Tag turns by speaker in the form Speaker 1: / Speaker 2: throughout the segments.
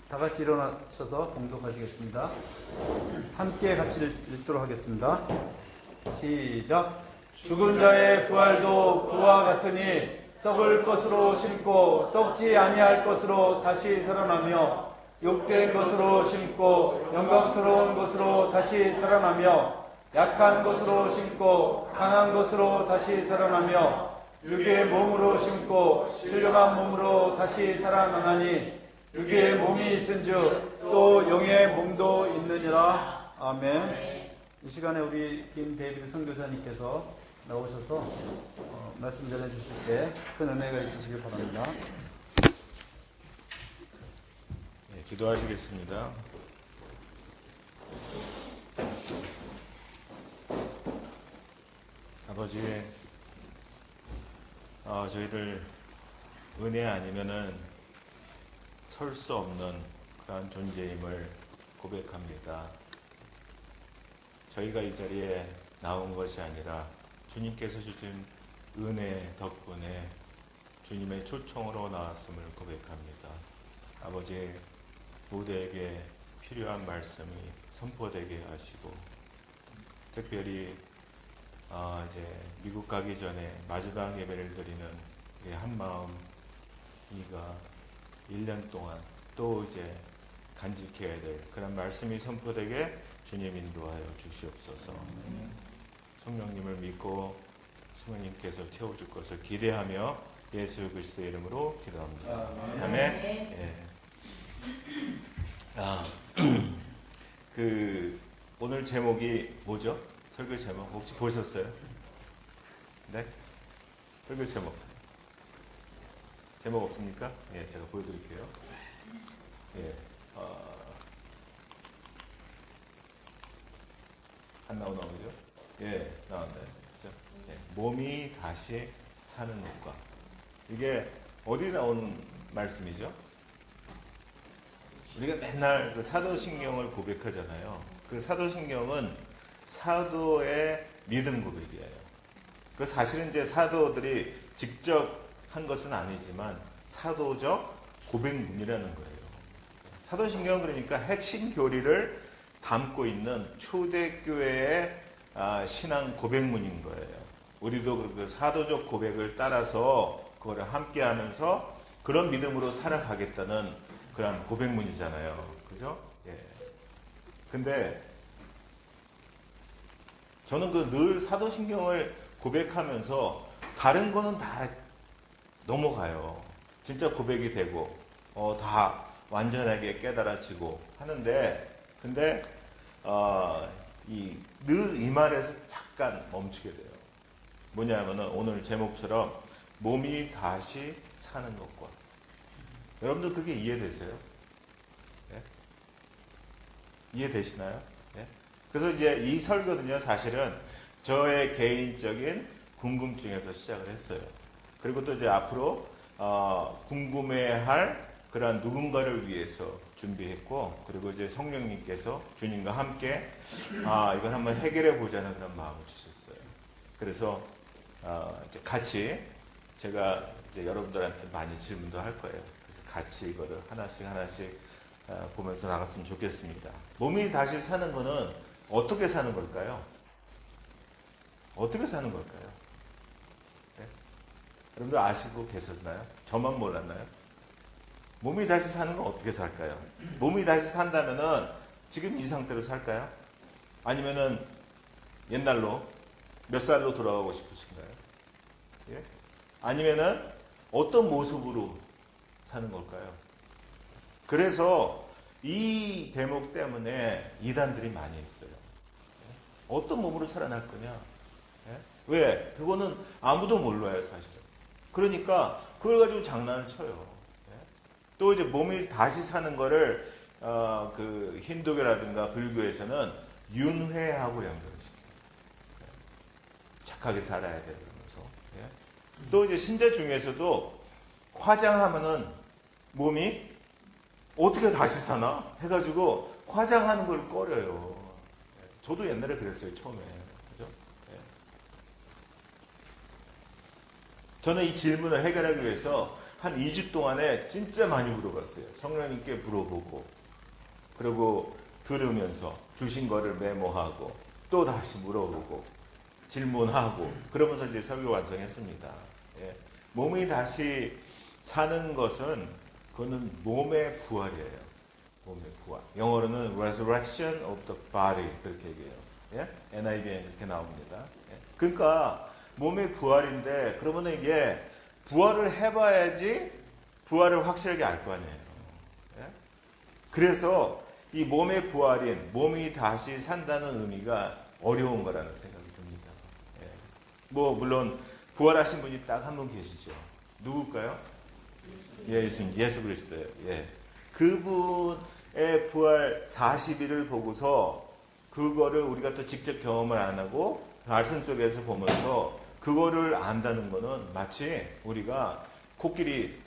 Speaker 1: 다 같이 일어나셔서 봉독하시겠습니다. 함께 같이 읽도록 하겠습니다. 시작. 죽은 자의 부활도 그와 같으니 썩을 것으로 심고 썩지 아니할 것으로 다시 살아나며 욕된 것으로 심고 영광스러운 것으로 다시 살아나며 약한 것으로 심고 강한 것으로 다시 살아나며 육의 몸으로 심고 신령한 몸으로 다시 살아나나니 육의 몸이 있은즉 또 영의 몸도 있느니라. 아멘. 이 시간에 우리 김데이비드 선교사님께서 나오셔서 말씀 전해주실 때 큰 은혜가 있으시길 바랍니다.
Speaker 2: 네, 기도하시겠습니다. 아버지, 저희들 은혜 아니면은 설 수 없는 그러한 존재임을 고백합니다. 저희가 이 자리에 나온 것이 아니라 주님께서 주신 은혜 덕분에 주님의 초청으로 나왔음을 고백합니다. 아버지, 모두에게 필요한 말씀이 선포되게 하시고, 특별히 이제 미국 가기 전에 마지막 예배를 드리는 한마음 이가 1년 동안 또 이제 간직해야 될 그런 말씀이 선포되게 주님 인도하여 주시옵소서. 성령님을 믿고 성령님께서 채워줄 것을 기대하며 예수 그리스도의 이름으로 기도합니다. 아멘. 예. 오늘 제목이 뭐죠? 설교 제목 혹시 보셨어요? 네? 설교 제목 없습니까? 예, 제가 보여드릴게요. 예, 안 나오나 보죠? 예, 나온다. 그렇죠? 예, 몸이 다시 사는 것과. 이게 어디 나온 말씀이죠? 우리가 맨날 그 사도신경을 고백하잖아요. 그 사도신경은 사도의 믿음 고백이에요. 그 사실은 이제 사도들이 직접 한 것은 아니지만 사도적 고백문이라는 거예요. 사도신경은 그러니까 핵심 교리를 담고 있는 초대교회의 신앙 고백문인 거예요. 우리도 그 사도적 고백을 따라서 그거를 함께 하면서 그런 믿음으로 살아가겠다는 그런 고백문이잖아요. 그죠? 예. 근데 저는 그 늘 사도신경을 고백하면서 다른 거는 다 넘어가요. 진짜 고백이 되고, 다 완전하게 깨달아지고 하는데, 근데, 늘 이 말에서 잠깐 멈추게 돼요. 뭐냐면은 오늘 제목처럼 몸이 다시 사는 것과. 여러분들 그게 이해되세요? 네? 이해되시나요? 네? 그래서 이제 이 설교는요, 사실은 저의 개인적인 궁금증에서 시작을 했어요. 그리고 또 이제 앞으로 궁금해할 그런 누군가를 위해서 준비했고, 그리고 이제 성령님께서 주님과 함께 이걸 한번 해결해 보자는 그런 마음을 주셨어요. 그래서 이제 같이 제가 이제 여러분들한테 많이 질문도 할 거예요. 그래서 같이 이거를 하나씩 보면서 나갔으면 좋겠습니다. 몸이 다시 사는 거는 어떻게 사는 걸까요? 어떻게 사는 걸까요? 네? 여러분들 아시고 계셨나요? 저만 몰랐나요? 몸이 다시 사는 건 어떻게 살까요? 몸이 다시 산다면은 지금 이 상태로 살까요? 아니면은 옛날로 몇 살로 돌아가고 싶으신가요? 예? 아니면은 어떤 모습으로 사는 걸까요? 그래서 이 대목 때문에 이단들이 많이 있어요. 어떤 몸으로 살아날 거냐? 왜? 그거는 아무도 몰라요, 사실은. 그러니까 그걸 가지고 장난을 쳐요. 또 이제 몸이 다시 사는 거를 그 힌두교라든가 불교에서는 윤회하고 연결시켜요. 착하게 살아야 돼 그러면서. 또 이제 신자 중에서도 화장하면은 몸이 어떻게 다시 사나 해가지고 화장하는 걸 꺼려요. 저도 옛날에 그랬어요, 처음에. 그죠? 저는 이 질문을 해결하기 위해서 한 2주 동안에 진짜 많이 물어봤어요. 성령님께 물어보고, 그리고 들으면서 주신 거를 메모하고, 또 다시 물어보고, 질문하고, 그러면서 이제 설교 완성했습니다. 예. 몸이 다시 사는 것은, 그거는 몸의 부활이에요. 몸의 부활. 영어로는 resurrection of the body, 그렇게 얘기해요. 예? NIV에 그렇게 나옵니다. 예. 그러니까, 몸의 부활인데, 그러면 이게 부활을 해봐야지 부활을 확실하게 알 거 아니에요. 예? 그래서 이 몸의 부활인 몸이 다시 산다는 의미가 어려운 거라는 생각이 듭니다. 예. 뭐 물론 부활하신 분이 딱 한 분 계시죠. 누굴까요? 예수 그리스도예요. 예. 그분의 부활 40일을 보고서 그거를 우리가 또 직접 경험을 안 하고 말씀 속에서 보면서 그거를 안다는 거는 마치 우리가 코끼리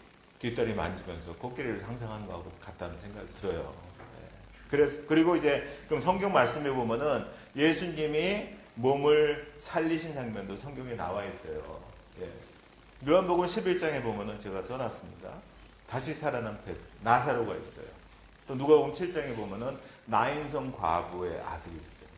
Speaker 2: 뒷다리 만지면서 코끼리를 상상하는 거하고 같다는 생각이 들어요. 그래서, 그리고 이제, 그럼 성경 말씀에 보면은 예수님이 몸을 살리신 장면도 성경에 나와 있어요. 예. 요한복음 11장에 보면은 제가 써놨습니다. 다시 살아난 나사로가 있어요. 또 누가복음 7장에 보면은 나인성 과부의 아들이 있어요.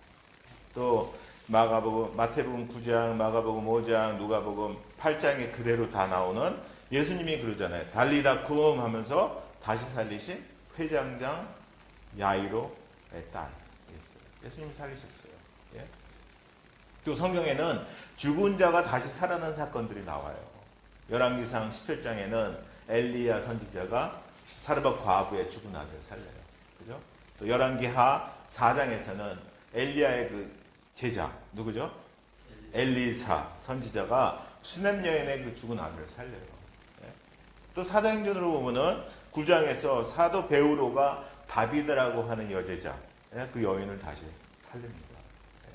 Speaker 2: 또 마태복음 9장, 마가복음 5장, 누가복음 8장에 그대로 다 나오는 예수님이 그러잖아요. 달리다 쿰 하면서 다시 살리신 회장장 야이로의 딸. 예수님이 살리셨어요. 예? 또 성경에는 죽은 자가 다시 살아난 사건들이 나와요. 열왕기상 17장에는 엘리야 선지자가 사르밧 과부의 죽은 아들 살려요. 그죠? 또 열왕기하 4장에서는 엘리야의 그 제자 누구죠? 엘리사 선지자가 수넴 여인의 그 죽은 아들을 살려요. 예? 또 사도행전으로 보면은 9장에서 사도 베드로가 다비드라고 하는 여제자, 예? 그 여인을 다시 살립니다. 예?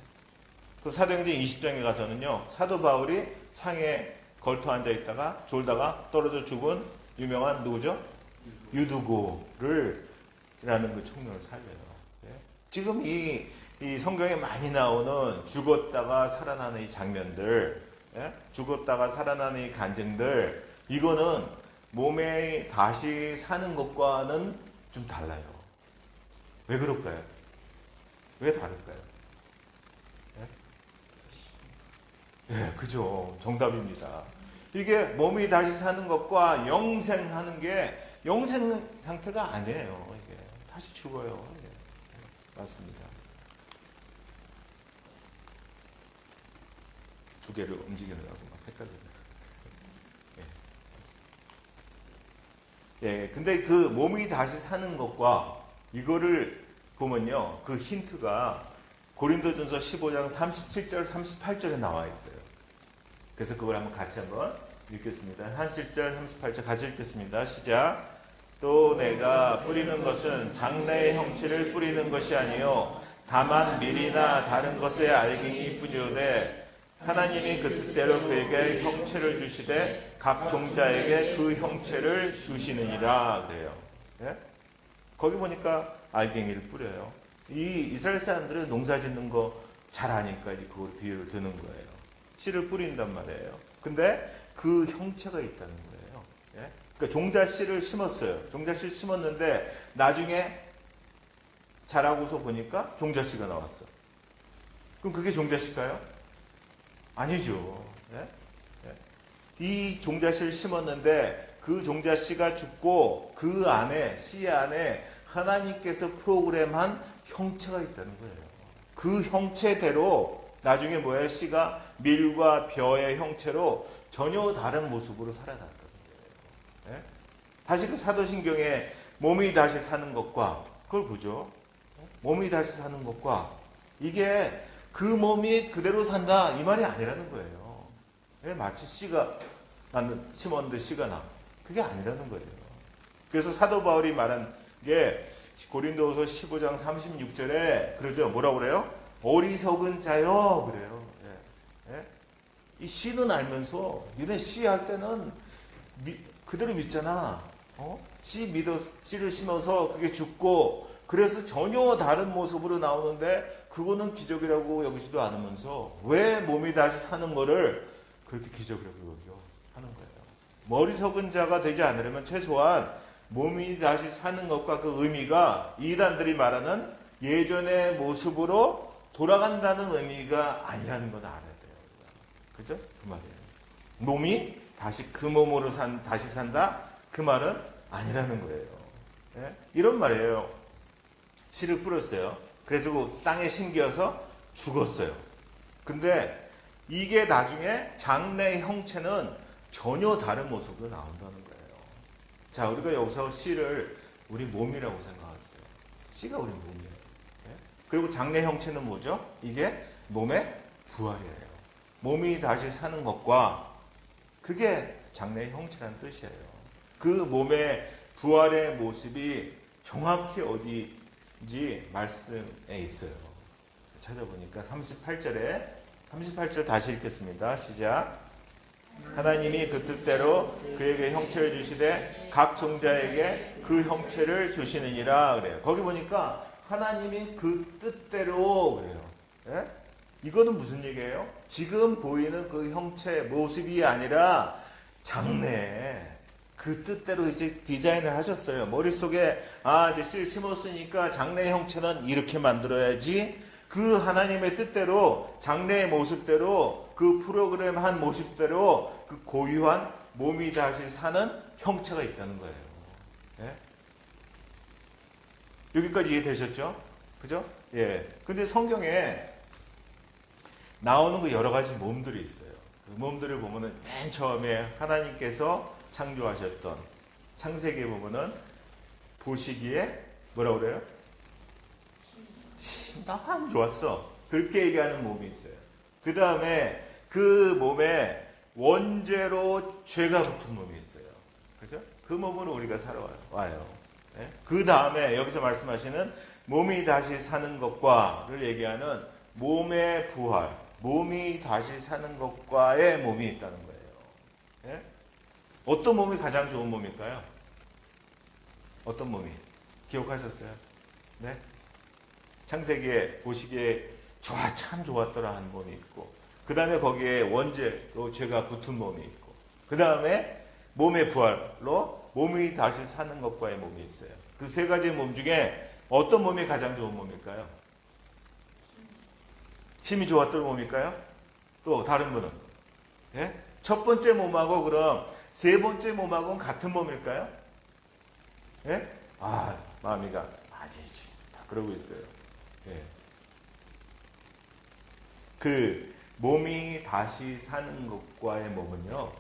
Speaker 2: 또 사도행전 20장에 가서는요, 사도 바울이 창에 걸터 앉아 있다가 졸다가 떨어져 죽은 유명한 누구죠? 유두고를 라는 그 청년을 살려요. 예? 지금 이 성경에 많이 나오는 죽었다가 살아나는 이 장면들, 예? 죽었다가 살아나는 이 간증들, 이거는 몸에 다시 사는 것과는 좀 달라요. 왜 그럴까요? 왜 다를까요? 예? 예, 그죠. 정답입니다. 이게 몸이 다시 사는 것과 영생하는 게 영생 상태가 아니에요. 이게 다시 죽어요. 예. 맞습니다. 두 개를 움직이느라고 막 헷갈리네요. 예. 예, 근데 그 몸이 다시 사는 것과 이거를 보면요, 그 힌트가 고린도전서 15장 37절, 38절에 나와 있어요. 그래서 그걸 한번 같이 한번 읽겠습니다. 37절, 38절 같이 읽겠습니다. 시작. 또 내가 뿌리는 것은 장래의 형체를 뿌리는 것이 아니요 다만 밀이나 다른 것의 알갱이 뿌리오되 하나님이 그 뜻대로 그에게 형체를 주시되 각 종자에게 그 형체를 주시느니라 그래요. 예? 거기 보니까 알갱이를 뿌려요. 이 이스라엘 사람들은 농사 짓는 거 잘 아니까 이제 그걸 비유를 드는 거예요. 씨를 뿌린단 말이에요. 근데 그 형체가 있다는 거예요. 예? 그러니까 종자 씨를 심었어요. 종자 씨를 심었는데 나중에 자라고서 보니까 종자 씨가 나왔어. 그럼 그게 종자 씨일까요? 아니죠. 예? 예. 이 종자 씨를 심었는데 그 종자 씨가 죽고 그 안에 씨 안에 하나님께서 프로그램한 형체가 있다는 거예요. 그 형체대로 나중에 뭐예요? 씨가 밀과 벼의 형체로 전혀 다른 모습으로 살아났다는 거예요. 예? 다시 그 사도신경에 몸이 다시 사는 것과 그걸 보죠. 몸이 다시 사는 것과 이게 그 몸이 그대로 산다 이 말이 아니라는 거예요. 예? 마치 씨가 나는 심었는데 씨가 나. 그게 아니라는 거예요. 그래서 사도 바울이 말한 게 고린도후서 15장 36절에 그러죠. 뭐라고 그래요? 어리석은 자요 그래요. 예. 예? 이 씨는 알면서 니네 씨 할 때는 그대로 믿잖아. 씨를 심어서 그게 죽고 그래서 전혀 다른 모습으로 나오는데 그거는 기적이라고 여기지도 않으면서 왜 몸이 다시 사는 거를 그렇게 기적이라고 여겨 하는 거예요. 머리 석은 자가 되지 않으려면 최소한 몸이 다시 사는 것과 그 의미가 이단들이 말하는 예전의 모습으로 돌아간다는 의미가 아니라는 걸 알아야 돼요. 그죠? 그 말이에요. 몸이 다시 그 몸으로 다시 산다? 그 말은 아니라는 거예요. 예? 이런 말이에요. 씨를 뿌렸어요. 그래서 그 땅에 심겨서 죽었어요. 근데 이게 나중에 장래의 형체는 전혀 다른 모습으로 나온다는 거예요. 자, 우리가 여기서 씨를 우리 몸이라고 생각하세요. 씨가 우리 몸이에요. 예? 그리고 장래 형체는 뭐죠? 이게 몸의 부활이에요. 몸이 다시 사는 것과 그게 장래의 형체라는 뜻이에요. 그 몸의 부활의 모습이 정확히 어디인지 말씀에 있어요. 찾아보니까 38절 다시 읽겠습니다. 시작. 하나님이 그 뜻대로 그에게 형체를 주시되 각 종자에게 그 형체를 주시느니라 그래요. 거기 보니까 하나님이 그 뜻대로 그래요. 예? 이거는 무슨 얘기예요? 지금 보이는 그 형체 모습이 아니라 장래에 그 뜻대로 이제 디자인을 하셨어요. 머릿속에 이제 씨 심었으니까 장래의 형체는 이렇게 만들어야지. 그 하나님의 뜻대로 장래의 모습대로 그 프로그램 한 모습대로 그 고유한 몸이 다시 사는 형체가 있다는 거예요. 예? 여기까지 이해되셨죠? 그죠? 예. 근데 성경에 나오는 그 여러 가지 몸들이 있어요. 그 몸들을 보면은 맨 처음에 하나님께서 창조하셨던 창세기에 보면은 보시기에 뭐라고 그래요? 참 좋았어. 그렇게 얘기하는 몸이 있어요. 그 다음에 그 몸에 원죄로 죄가 붙은 몸이 있어요. 그죠? 그 몸으로 우리가 살아와요. 네? 그 다음에 여기서 말씀하시는 몸이 다시 사는 것과를 얘기하는 몸의 부활, 몸이 다시 사는 것과의 몸이 있다는 거예요. 네? 어떤 몸이 가장 좋은 몸일까요? 어떤 몸이? 기억하셨어요? 네? 창세기에 보시기에 참 좋았더라 한 몸이 있고, 그 다음에 거기에 원죄로 죄가 붙은 몸이 있고, 그 다음에 몸의 부활로 몸이 다시 사는 것과의 몸이 있어요. 그 세 가지 몸 중에 어떤 몸이 가장 좋은 몸일까요? 힘이 좋았던 몸일까요? 또 다른 분은? 예? 첫 번째 몸하고 그럼 세 번째 몸하고는 같은 몸일까요? 예? 마음이가 아니지. 다 그러고 있어요. 예. 그 몸이 다시 사는 것과의 몸은요,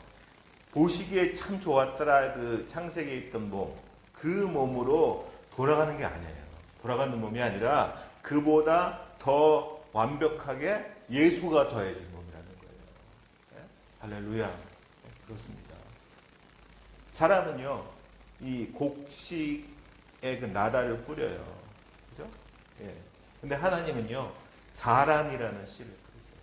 Speaker 2: 보시기에 참 좋았더라 그 창세기에 있던 몸, 그 몸으로 돌아가는 게 아니에요. 돌아가는 몸이 아니라 그보다 더 완벽하게 예수가 더해진 몸이라는 거예요. 예? 할렐루야. 네, 그렇습니다. 사람은요, 이 곡식의 그 나다를 뿌려요. 그죠? 예. 근데 하나님은요, 사람이라는 씨를 뿌리세요.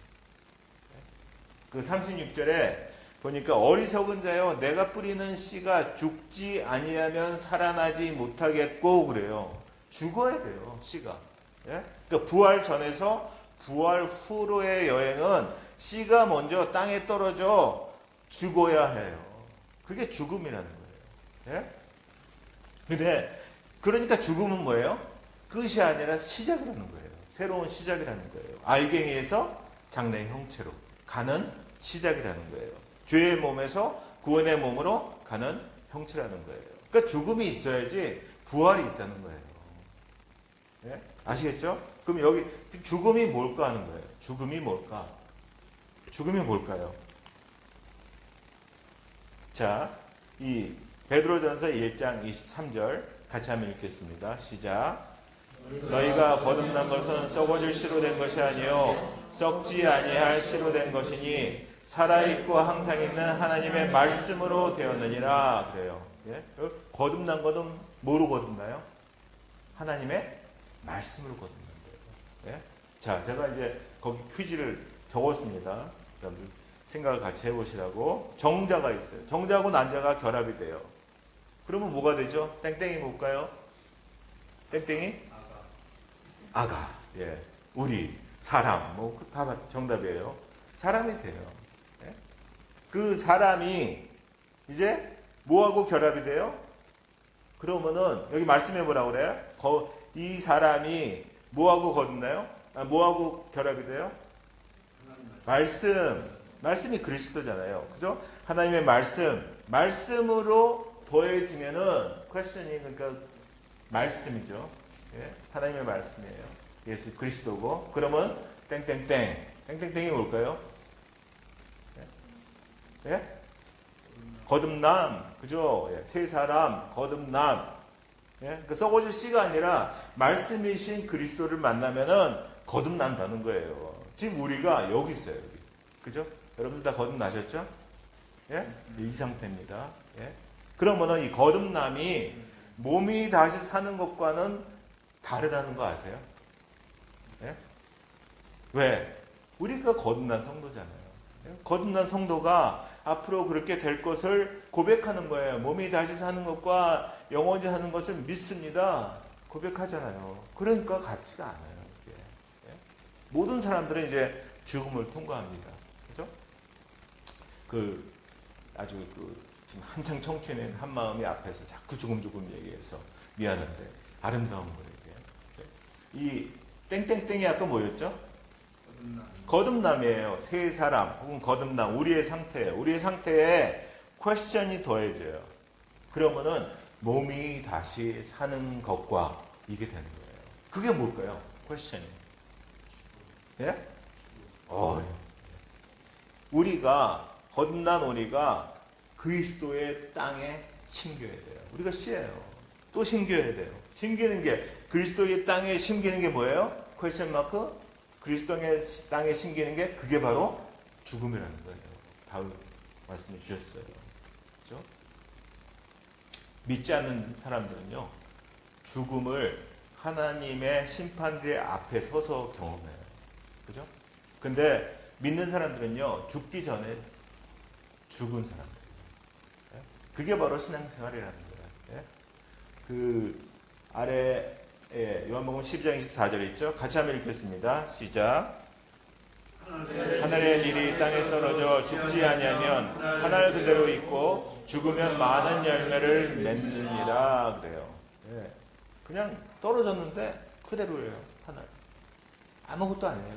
Speaker 2: 그 36절에 보니까 어리석은 자여 내가 뿌리는 씨가 죽지 아니하면 살아나지 못하겠고 그래요. 죽어야 돼요, 씨가. 예? 그러니까 부활 전에서 부활 후로의 여행은 씨가 먼저 땅에 떨어져 죽어야 해요. 그게 죽음이라는 거예요. 예? 근데 그러니까 죽음은 뭐예요? 끝이 아니라 시작이라는 거예요. 새로운 시작이라는 거예요. 알갱이에서 장래의 형체로 가는 시작이라는 거예요. 죄의 몸에서 구원의 몸으로 가는 형체라는 거예요. 그러니까 죽음이 있어야지 부활이 있다는 거예요. 네? 아시겠죠? 그럼 여기 죽음이 뭘까 하는 거예요. 죽음이 뭘까? 죽음이 뭘까요? 자, 이 베드로전서 1장 23절 같이 한번 읽겠습니다. 시작. 너희가 거듭난 것은 썩어질 씨로 된 것이 아니요 썩지 아니할 씨로 된 것이니 살아있고 항상 있는 하나님의 말씀으로 되었느니라 그래요. 예? 거듭난 것은 뭐로 거듭나요? 하나님의 말씀으로 거듭난 거예요. 예? 자, 제가 이제 거기 퀴즈를 적었습니다. 여러분들 생각을 같이 해보시라고. 정자가 있어요. 정자하고 난자가 결합이 돼요. 그러면 뭐가 되죠? 땡땡이 뭘까요? 땡땡이? 아가. 예. 우리, 사람, 뭐 다 정답이에요. 사람이 돼요. 예? 그 사람이 이제 뭐하고 결합이 돼요? 그러면은 여기 말씀해 보라고 그래요? 이 사람이 뭐하고 거듭나요? 뭐하고 결합이 돼요? 말씀이 그리스도잖아요. 그죠? 하나님의 말씀으로 더해지면은 퀘스천이 그러니까 말씀이죠. 예? 하나님의 말씀이에요. 예수 그리스도고. 그러면 땡땡땡이 뭘까요? 예? 예? 거듭남, 그죠? 예, 세 사람, 거듭남. 예? 그 썩어질 씨가 아니라 말씀이신 그리스도를 만나면은 거듭난다는 거예요. 지금 우리가 여기 있어요, 여기. 그죠? 여러분들 다 거듭나셨죠? 예? 이 상태입니다. 예? 그러면은 이 거듭남이 몸이 다시 사는 것과는 다르다는 거 아세요? 예? 왜? 우리가 거듭난 성도잖아요. 예? 거듭난 성도가 앞으로 그렇게 될 것을 고백하는 거예요. 몸이 다시 사는 것과 영원히 사는 것을 믿습니다. 고백하잖아요. 그러니까 같지가 않아요. 이게. 예? 모든 사람들은 이제 죽음을 통과합니다. 그죠? 아주 지금 한창 청춘인 한 마음이 앞에서 자꾸 죽음 얘기해서 미안한데 아름다운 거예요. 이 땡땡땡이 아까 뭐였죠? 거듭남이에요. 세 사람 혹은 거듭남, 우리의 상태예요. 우리의 상태에 퀘스천이 더해져요. 그러면은 몸이 다시 사는 것과 이게 되는 거예요. 그게 뭘까요? 퀘스천이. 예? 거듭난 우리가 그리스도의 땅에 심겨야 돼요. 우리가 씨예요. 또 심겨야 돼요. 심기는 게 그리스도의 땅에 심기는 게 뭐예요? 퀘스천 마크? 그리스도의 땅에 심기는 게 그게 바로 죽음이라는 거예요. 바울 말씀해 주셨어요. 그렇죠? 믿지 않는 사람들은요, 죽음을 하나님의 심판대 앞에 서서 경험해요. 그죠? 근데 믿는 사람들은요, 죽기 전에 죽은 사람들이에요. 그게 바로 신앙생활이라는 거예요. 그 아래 요한복음 12장 24절에 있죠. 같이 한번 읽겠습니다. 시작. 하늘의 밀이 땅에 떨어져 죽지 아니하면 하늘 그대로 있고 죽으면 많은 열매를 맺느니라 그래요. 예. 그냥 떨어졌는데 그대로예요. 하늘. 아무것도 아니에요.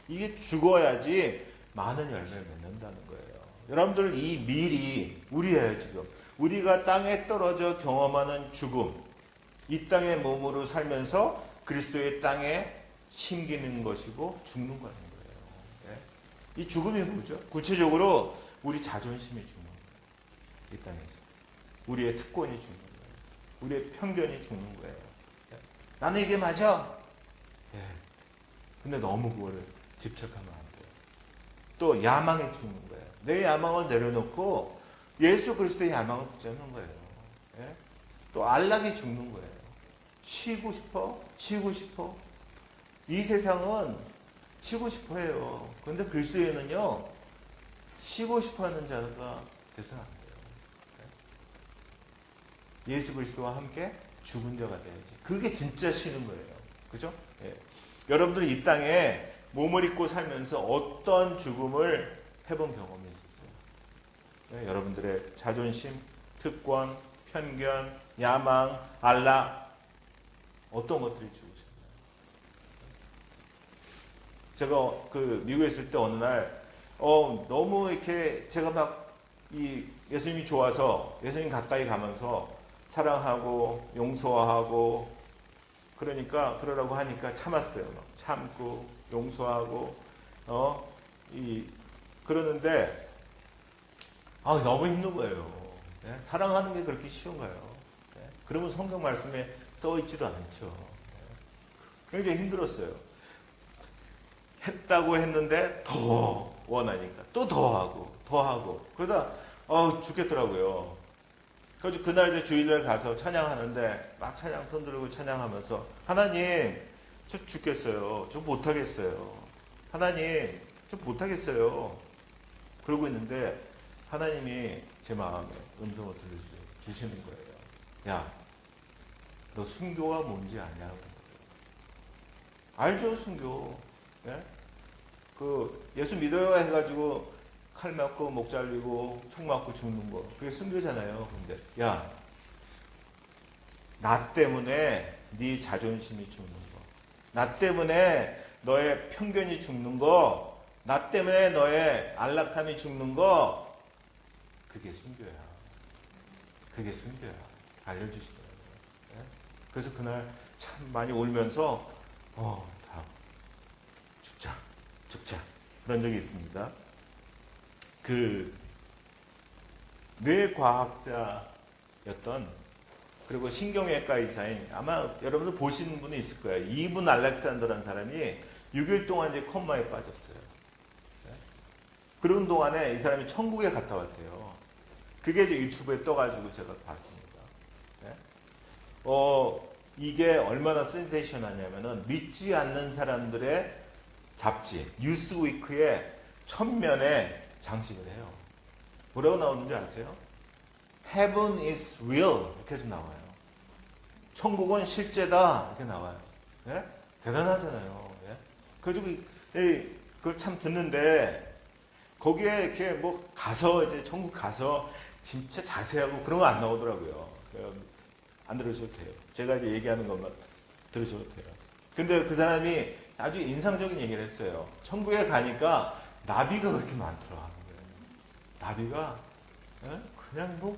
Speaker 2: 이게 죽어야지 많은 열매를 맺는다는 거예요. 여러분들 이 밀이 우리예요. 지금 우리가 땅에 떨어져 경험하는 죽음, 이 땅의 몸으로 살면서 그리스도의 땅에 심기는 것이고 죽는 거라는 거예요. 예? 이 죽음이 뭐죠? 구체적으로 우리 자존심이 죽는 거예요. 이 땅에서. 우리의 특권이 죽는 거예요. 우리의 편견이 죽는 거예요. 예? 나는 이게 맞아. 예. 근데 너무 그거를 집착하면 안 돼요. 또 야망이 죽는 거예요. 내 야망을 내려놓고 예수 그리스도의 야망을 붙잡는 거예요. 예? 또 안락이 죽는 거예요. 쉬고 싶어. 이 세상은 쉬고 싶어 해요. 그런데 그리스도에는요, 쉬고 싶어 하는 자가 돼서는 안 돼요. 예수 그리스도와 함께 죽은 자가 돼야지. 그게 진짜 쉬는 거예요. 그죠? 예. 여러분들이 이 땅에 몸을 입고 살면서 어떤 죽음을 해본 경험이 있었어요? 예, 여러분들의 자존심, 특권, 편견, 야망, 안락, 어떤 것들이 죽으셨나요? 제가 미국에 있을 때 어느 날 너무 이렇게 제가 막 이 예수님이 좋아서 예수님 가까이 가면서 사랑하고 용서하고 그러라고 하니까 참았어요. 막 참고 용서하고 그러는데 너무 힘든 거예요. 네? 사랑하는 게 그렇게 쉬운가요? 네? 그러면 성경 말씀에 써 있지도 않죠. 네? 굉장히 힘들었어요. 했다고 했는데 더 원하니까 또 더 하고 그러다 죽겠더라고요. 그래서 그날 이제 주일날 가서 찬양하는데 막 찬양 손 들고 찬양하면서 하나님 저 죽겠어요. 저 못하겠어요. 하나님 저 못하겠어요. 그러고 있는데 하나님이 제 마음에 음성을 들려주시는 거예요. 야, 너 순교가 뭔지 아냐고. 알죠, 순교. 예? 예수 믿어요 해가지고 칼 맞고 목 잘리고 총 맞고 죽는 거. 그게 순교잖아요. 근데 야, 나 때문에 네 자존심이 죽는 거. 나 때문에 너의 편견이 죽는 거. 나 때문에 너의 안락함이 죽는 거. 그게 순교야. 그게 순교야. 알려주시더라고요. 예? 그래서 그날 참 많이 울면서 다 죽자 그런 적이 있습니다. 그 뇌과학자였던 그리고 신경외과 의사인 아마 여러분들 보시는 분이 있을 거예요. 이분 알렉산더라는 사람이 6일 동안 이제 콤마에 빠졌어요. 그런 동안에 이 사람이 천국에 갔다 왔대요. 그게 이제 유튜브에 떠가지고 제가 봤습니다. 이게 얼마나 센세이션하냐면은 믿지 않는 사람들의 잡지 뉴스위크에 천면에 장식을 해요. 뭐라고 나오는지 아세요? Heaven is real 이렇게 좀 나와요. 천국은 실제다 이렇게 나와요. 예? 대단하잖아요. 예? 그래가지고 그걸 참 듣는데 거기에 이렇게 뭐 가서 이제 천국 가서 진짜 자세하고 그런 거 안 나오더라고요. 안 들으셔도 돼요. 제가 이제 얘기하는 것만 들으셔도 돼요. 근데 그 사람이 아주 인상적인 얘기를 했어요. 천국에 가니까 나비가 그렇게 많더라. 나비가 그냥 뭐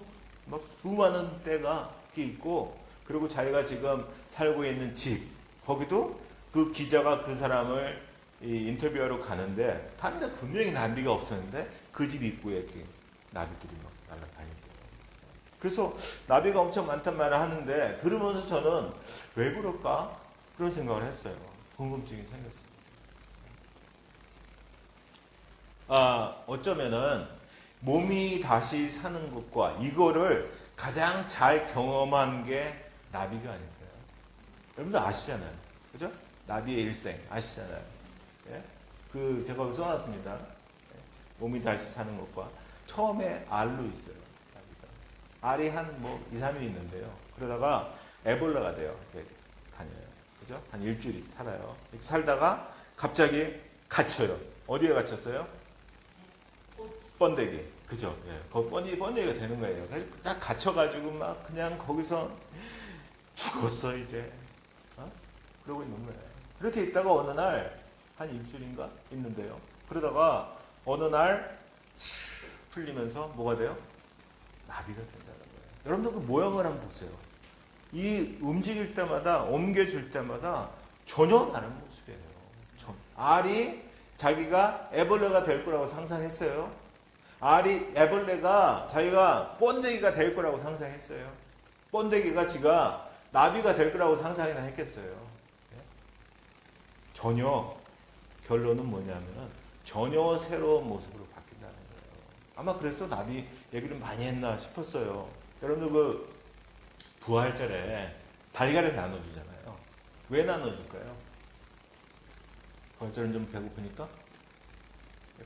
Speaker 2: 막 수많은 떼가 이렇게 있고 그리고 자기가 지금 살고 있는 집 거기도 그 기자가 그 사람을 인터뷰하러 가는데 다른데 분명히 나비가 없었는데 그 집 입구에 이렇게 나비들이 막 날아다니고 그래서 나비가 엄청 많단 말을 하는데 들으면서 저는 왜 그럴까 그런 생각을 했어요. 궁금증이 생겼습니다. 어쩌면은 몸이 다시 사는 것과 이거를 가장 잘 경험한 게 나비가 아닐까요? 여러분들 아시잖아요. 그죠? 나비의 일생 아시잖아요. 예? 제가 거기 써놨습니다. 예? 몸이 다시 사는 것과 처음에 알로 있어요. 나비가. 알이 한 2, 3일 있는데요. 그러다가 에볼라가 돼요. 이렇게 다녀요. 그죠? 한 일주일 살아요. 이렇게 살다가 갑자기 갇혀요. 어디에 갇혔어요? 번데기. 그죠? 예. 번데기가 되는 거예요. 딱 갇혀가지고 막 그냥 거기서 죽었어, 이제. 그러고 있는 거예요. 그렇게 있다가 어느 날, 한 일주일인가? 있는데요. 그러다가 어느 날 풀리면서 뭐가 돼요? 나비가 된다는 거예요. 여러분들 그 모양을 한번 보세요. 이 움직일 때마다, 옮겨줄 때마다 전혀 다른 모습이에요. 알이 자기가 애벌레가 될 거라고 상상했어요. 알이 애벌레가 자기가 번데기가 될 거라고 상상했어요. 번데기가 지가 나비가 될 거라고 상상이나 했겠어요. 전혀 결론은 뭐냐면 전혀 새로운 모습으로 바뀐다는 거예요. 아마 그래서 나비 얘기를 많이 했나 싶었어요. 여러분들 그 부활절에 달걀을 나눠주잖아요. 왜 나눠줄까요? 부활절은 좀 배고프니까?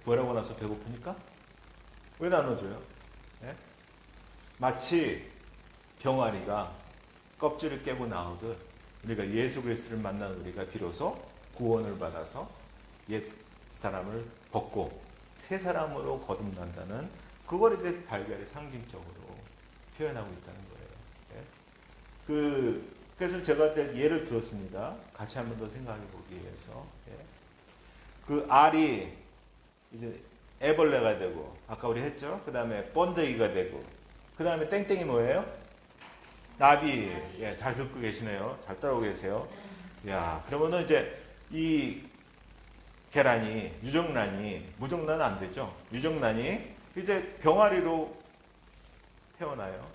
Speaker 2: 부활하고 나서 배고프니까? 왜 나눠줘요? 예? 마치 병아리가 껍질을 깨고 나오듯 우리가 예수 그리스도를 만난 우리가 비로소 구원을 받아서 옛 사람을 벗고 새 사람으로 거듭난다는 그걸 이제 달걀이 상징적으로 표현하고 있다는 거예요. 예? 그래서 제가 예를 들었습니다. 같이 한 번 더 생각해 보기 위해서. 예? 그 알이 이제 애벌레가 되고 아까 우리 했죠. 그 다음에 번데기가 되고 그 다음에 땡땡이 뭐예요? 나비. 예, 잘 듣고 계시네요. 잘 따라오고 계세요. 야, 그러면은 이제 이 계란이 무정란은 안 되죠. 유정란이 이제 병아리로 태어나요.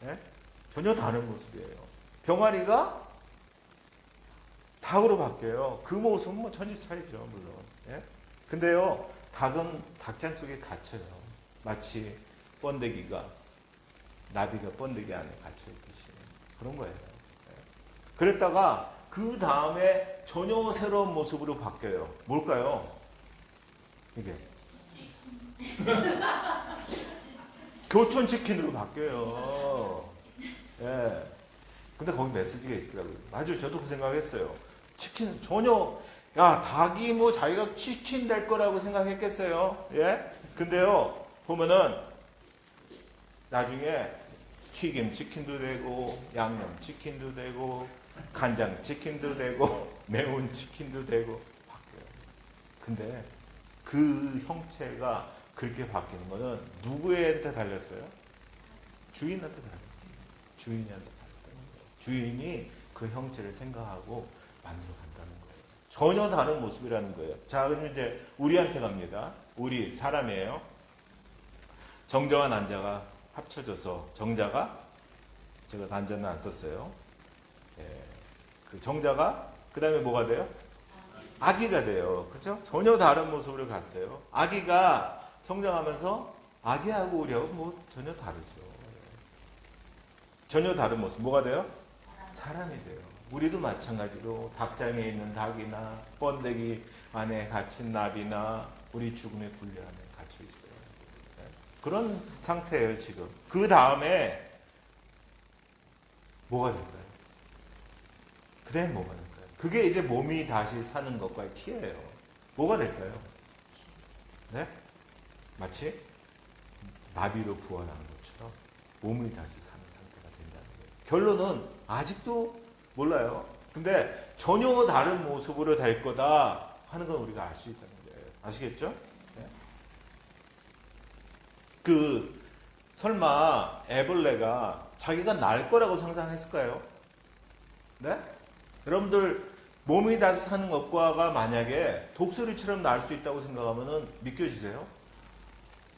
Speaker 2: 예? 전혀 다른 모습이에요. 병아리가 닭으로 바뀌어요. 그 모습은 뭐 천지 차이죠, 물론. 예? 근데요, 닭은 닭장 속에 갇혀요. 마치 나비가 번데기 안에 갇혀있듯이. 그런 거예요. 예? 그랬다가 그 다음에 전혀 새로운 모습으로 바뀌어요. 뭘까요? 이게. 교촌치킨으로 바뀌어요. 예. 근데 거기 메시지가 있더라고요. 맞아요. 저도 그 생각했어요. 치킨 전혀 닭이 뭐 자기가 치킨 될 거라고 생각했겠어요. 예? 근데요, 보면은 나중에 튀김 치킨도 되고, 양념 치킨도 되고, 간장 치킨도 되고, 매운 치킨도 되고, 바뀌어요. 근데 그 형체가 그렇게 바뀌는 거는 누구한테 달렸어요? 주인한테 달렸어요. 주인한테 달렸다는 거예요. 주인이 그 형체를 생각하고 만들어 간다는 거예요. 전혀 다른 모습이라는 거예요. 자, 그럼 이제 우리한테 갑니다. 우리 사람이에요. 정자와 난자가 합쳐져서 정자가, 제가 난자는 안 썼어요. 예, 그 정자가 그 다음에 뭐가 돼요? 아기가 돼요. 그렇죠? 전혀 다른 모습으로 갔어요. 아기가 성장하면서 아기하고 우리하고 뭐 전혀 다르죠. 전혀 다른 모습. 뭐가 돼요? 사람이 돼요. 우리도 마찬가지로 닭장에 있는 닭이나 번데기 안에 갇힌 나비나 우리 죽음의 굴레 안에 갇혀 있어요. 그런 상태예요, 지금. 그 다음에 뭐가 될까요? 그 다음에 뭐가 될까요? 그게 이제 몸이 다시 사는 것과의 티예요. 뭐가 될까요? 네? 마치 나비로 부활하는 것처럼 몸이 다시 사는 상태가 된다는 거예요. 결론은 아직도 몰라요. 근데 전혀 다른 모습으로 될 거다 하는 건 우리가 알 수 있다는 거예요. 아시겠죠? 네? 설마 애벌레가 자기가 날 거라고 상상했을까요? 네? 여러분들 몸이 다시 사는 것과가 만약에 독수리처럼 날 수 있다고 생각하면 믿겨지세요?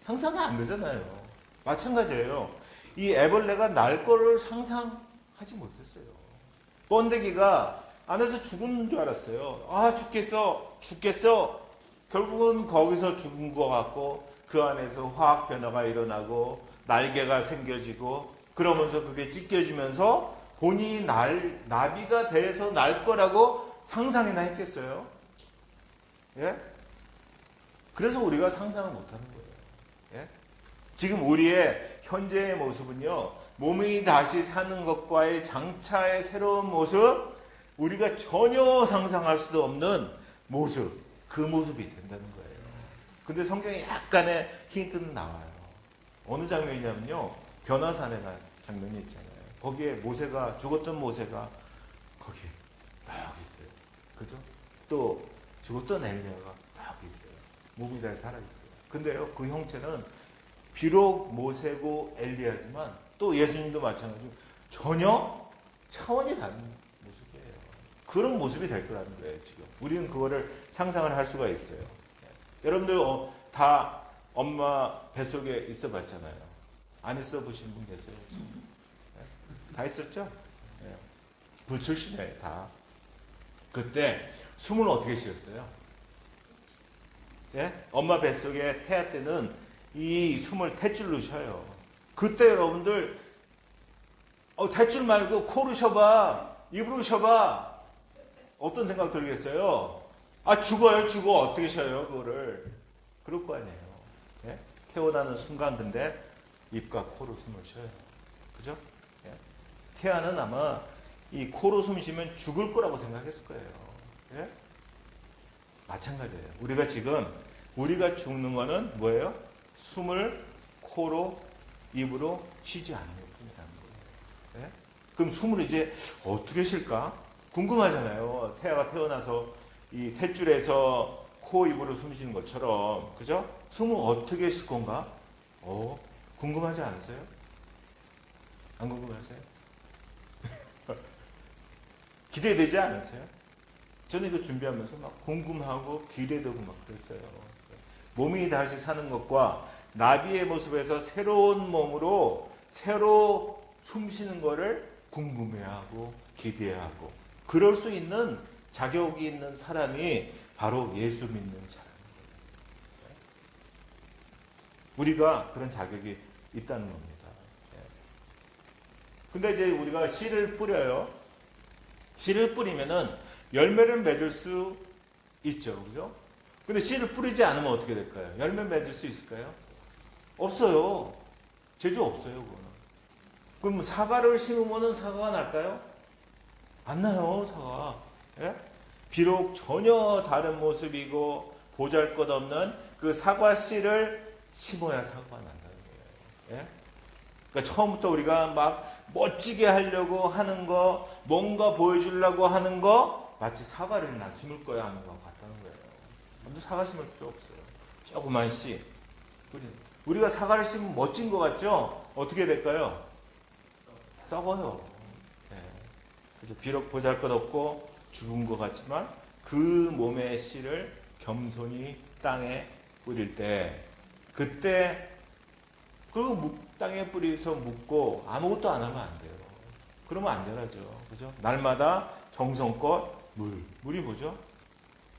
Speaker 2: 상상이 안 되잖아요. 마찬가지예요. 이 애벌레가 날 거를 상상하지 못했어요. 번데기가 안에서 죽은 줄 알았어요. 아, 죽겠어. 결국은 거기서 죽은 것 같고 그 안에서 화학 변화가 일어나고 날개가 생겨지고 그러면서 그게 찢겨지면서 본인이 나비가 돼서 날 거라고 상상이나 했겠어요? 예? 그래서 우리가 상상을 못하는 거예요. 예? 지금 우리의 현재의 모습은요, 몸이 다시 사는 것과의 장차의 새로운 모습, 우리가 전혀 상상할 수도 없는 모습, 그 모습이 된다는 거예요. 근데 성경에 약간의 힌트는 나와요. 어느 장면이냐면요, 변화산에 간 장면이 있잖아요. 거기에 죽었던 모세가 거기에 딱 있어요. 그죠? 또 죽었던 엘리야가 딱 있어요. 몸이 다시 살아있어요. 근데요, 그 형체는 비록 모세고 엘리야지만 또 예수님도 마찬가지로 전혀 차원이 다른 모습이에요. 그런 모습이 될 거라는 거예요, 지금. 우리는 그거를 상상을 할 수가 있어요. 여러분들 다 엄마 뱃속에 있어 봤잖아요. 안 있어 보신 분 계세요? 다 있었죠? 불출시자예요, 다. 그때 숨을 어떻게 쉬었어요? 예? 엄마 뱃속에 태아 때는 이 숨을 탯줄로 쉬어요. 그때 여러분들 탯줄 말고 코로 쉬어봐, 입으로 쉬어봐. 어떤 생각 들겠어요? 아, 죽어. 어떻게 쉬어요, 그거를? 그럴 거 아니에요. 예? 태어나는 순간 근데 입과 코로 숨을 쉬어요. 그죠? 예? 태아는 아마 이 코로 숨 쉬면 죽을 거라고 생각했을 거예요. 예? 마찬가지예요. 우리가 죽는 거는 뭐예요? 숨을 코로, 입으로 쉬지 않는 것뿐이라는 거예요. 예? 그럼 숨을 이제 어떻게 쉴까? 궁금하잖아요. 태아가 태어나서 이 탯줄에서 코, 입으로 숨 쉬는 것처럼, 그죠? 숨을 어떻게 쉴 건가? 궁금하지 않으세요? 안 궁금하세요? 기대되지 않으세요? 저는 이거 준비하면서 막 궁금하고 기대되고 막 그랬어요. 몸이 다시 사는 것과 나비의 모습에서 새로운 몸으로 새로 숨 쉬는 거를 궁금해하고 기대하고 그럴 수 있는 자격이 있는 사람이 바로 예수 믿는 사람이에요. 우리가 그런 자격이 있다는 겁니다. 근데 이제 우리가 씨를 뿌려요. 씨를 뿌리면은 열매를 맺을 수 있죠. 그죠? 근데 씨를 뿌리지 않으면 어떻게 될까요? 열매 맺을 수 있을까요? 없어요. 제주 없어요, 그거는. 그럼 사과를 심으면 사과가 날까요? 안 나요, 사과. 예? 비록 전혀 다른 모습이고 보잘것없는 그 사과 씨를 심어야 사고가 난다는 거예요. 예? 그러니까 처음부터 우리가 막 멋지게 하려고 하는 거, 뭔가 보여주려고 하는 거, 마치 사과를 나 심을 거야 하는 거 같다는 거예요. 먼저 사과 심을 필요 없어요. 조그만 씨. 우리가 사과를 심으면 멋진 것 같죠? 어떻게 될까요? 썩어요. 예. 그래서 비록 보잘것없고 죽은 것 같지만 그 몸의 씨를 겸손히 땅에 뿌릴 때, 그때 그리고 땅에 뿌리서 묻고 아무것도 안 하면 안 돼요. 그러면 안 자라죠. 그죠? 날마다 정성껏 물이 뭐죠?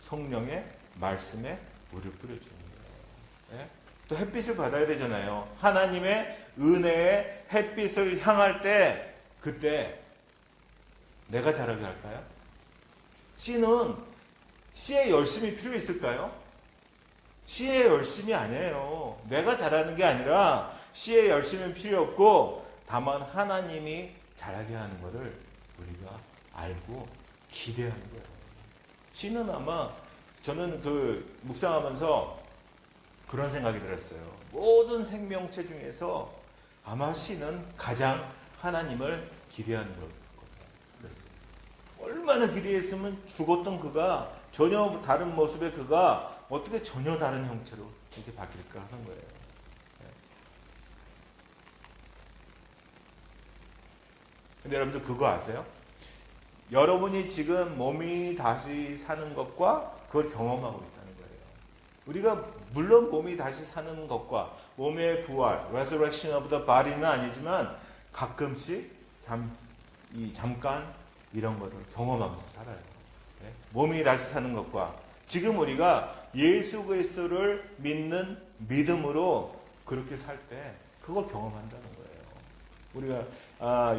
Speaker 2: 성령의 말씀에 물을 뿌려주는 거예요. 예? 또 햇빛을 받아야 되잖아요. 하나님의 은혜의 햇빛을 향할 때, 그때 내가 자라게 할까요? 씨의 열심이 필요 있을까요? 씨의 열심이 아니에요. 내가 자라는 게 아니라 씨의 열심은 필요 없고, 다만 하나님이 자라게 하는 것을 우리가 알고 기대하는 거예요. 씨는 아마, 저는 묵상하면서 그런 생각이 들었어요. 모든 생명체 중에서 아마 씨는 가장 하나님을 기대하는 걸 그랬어요. 얼마나 기대했으면 죽었던 그가 전혀 다른 모습의 그가 어떻게 전혀 다른 형체로 이렇게 바뀔까 하는 거예요. 근데 여러분들 그거 아세요? 여러분이 지금 몸이 다시 사는 것과 그걸 경험하고 있다는 거예요. 우리가 물론 몸이 다시 사는 것과 몸의 부활, resurrection of the body는 아니지만 가끔씩 잠깐 이런 거를 경험하면서 살아요. 네? 몸이 다시 사는 것과 지금 우리가 예수 그리스도를 믿는 믿음으로 그렇게 살 때 그걸 경험한다는 거예요. 우리가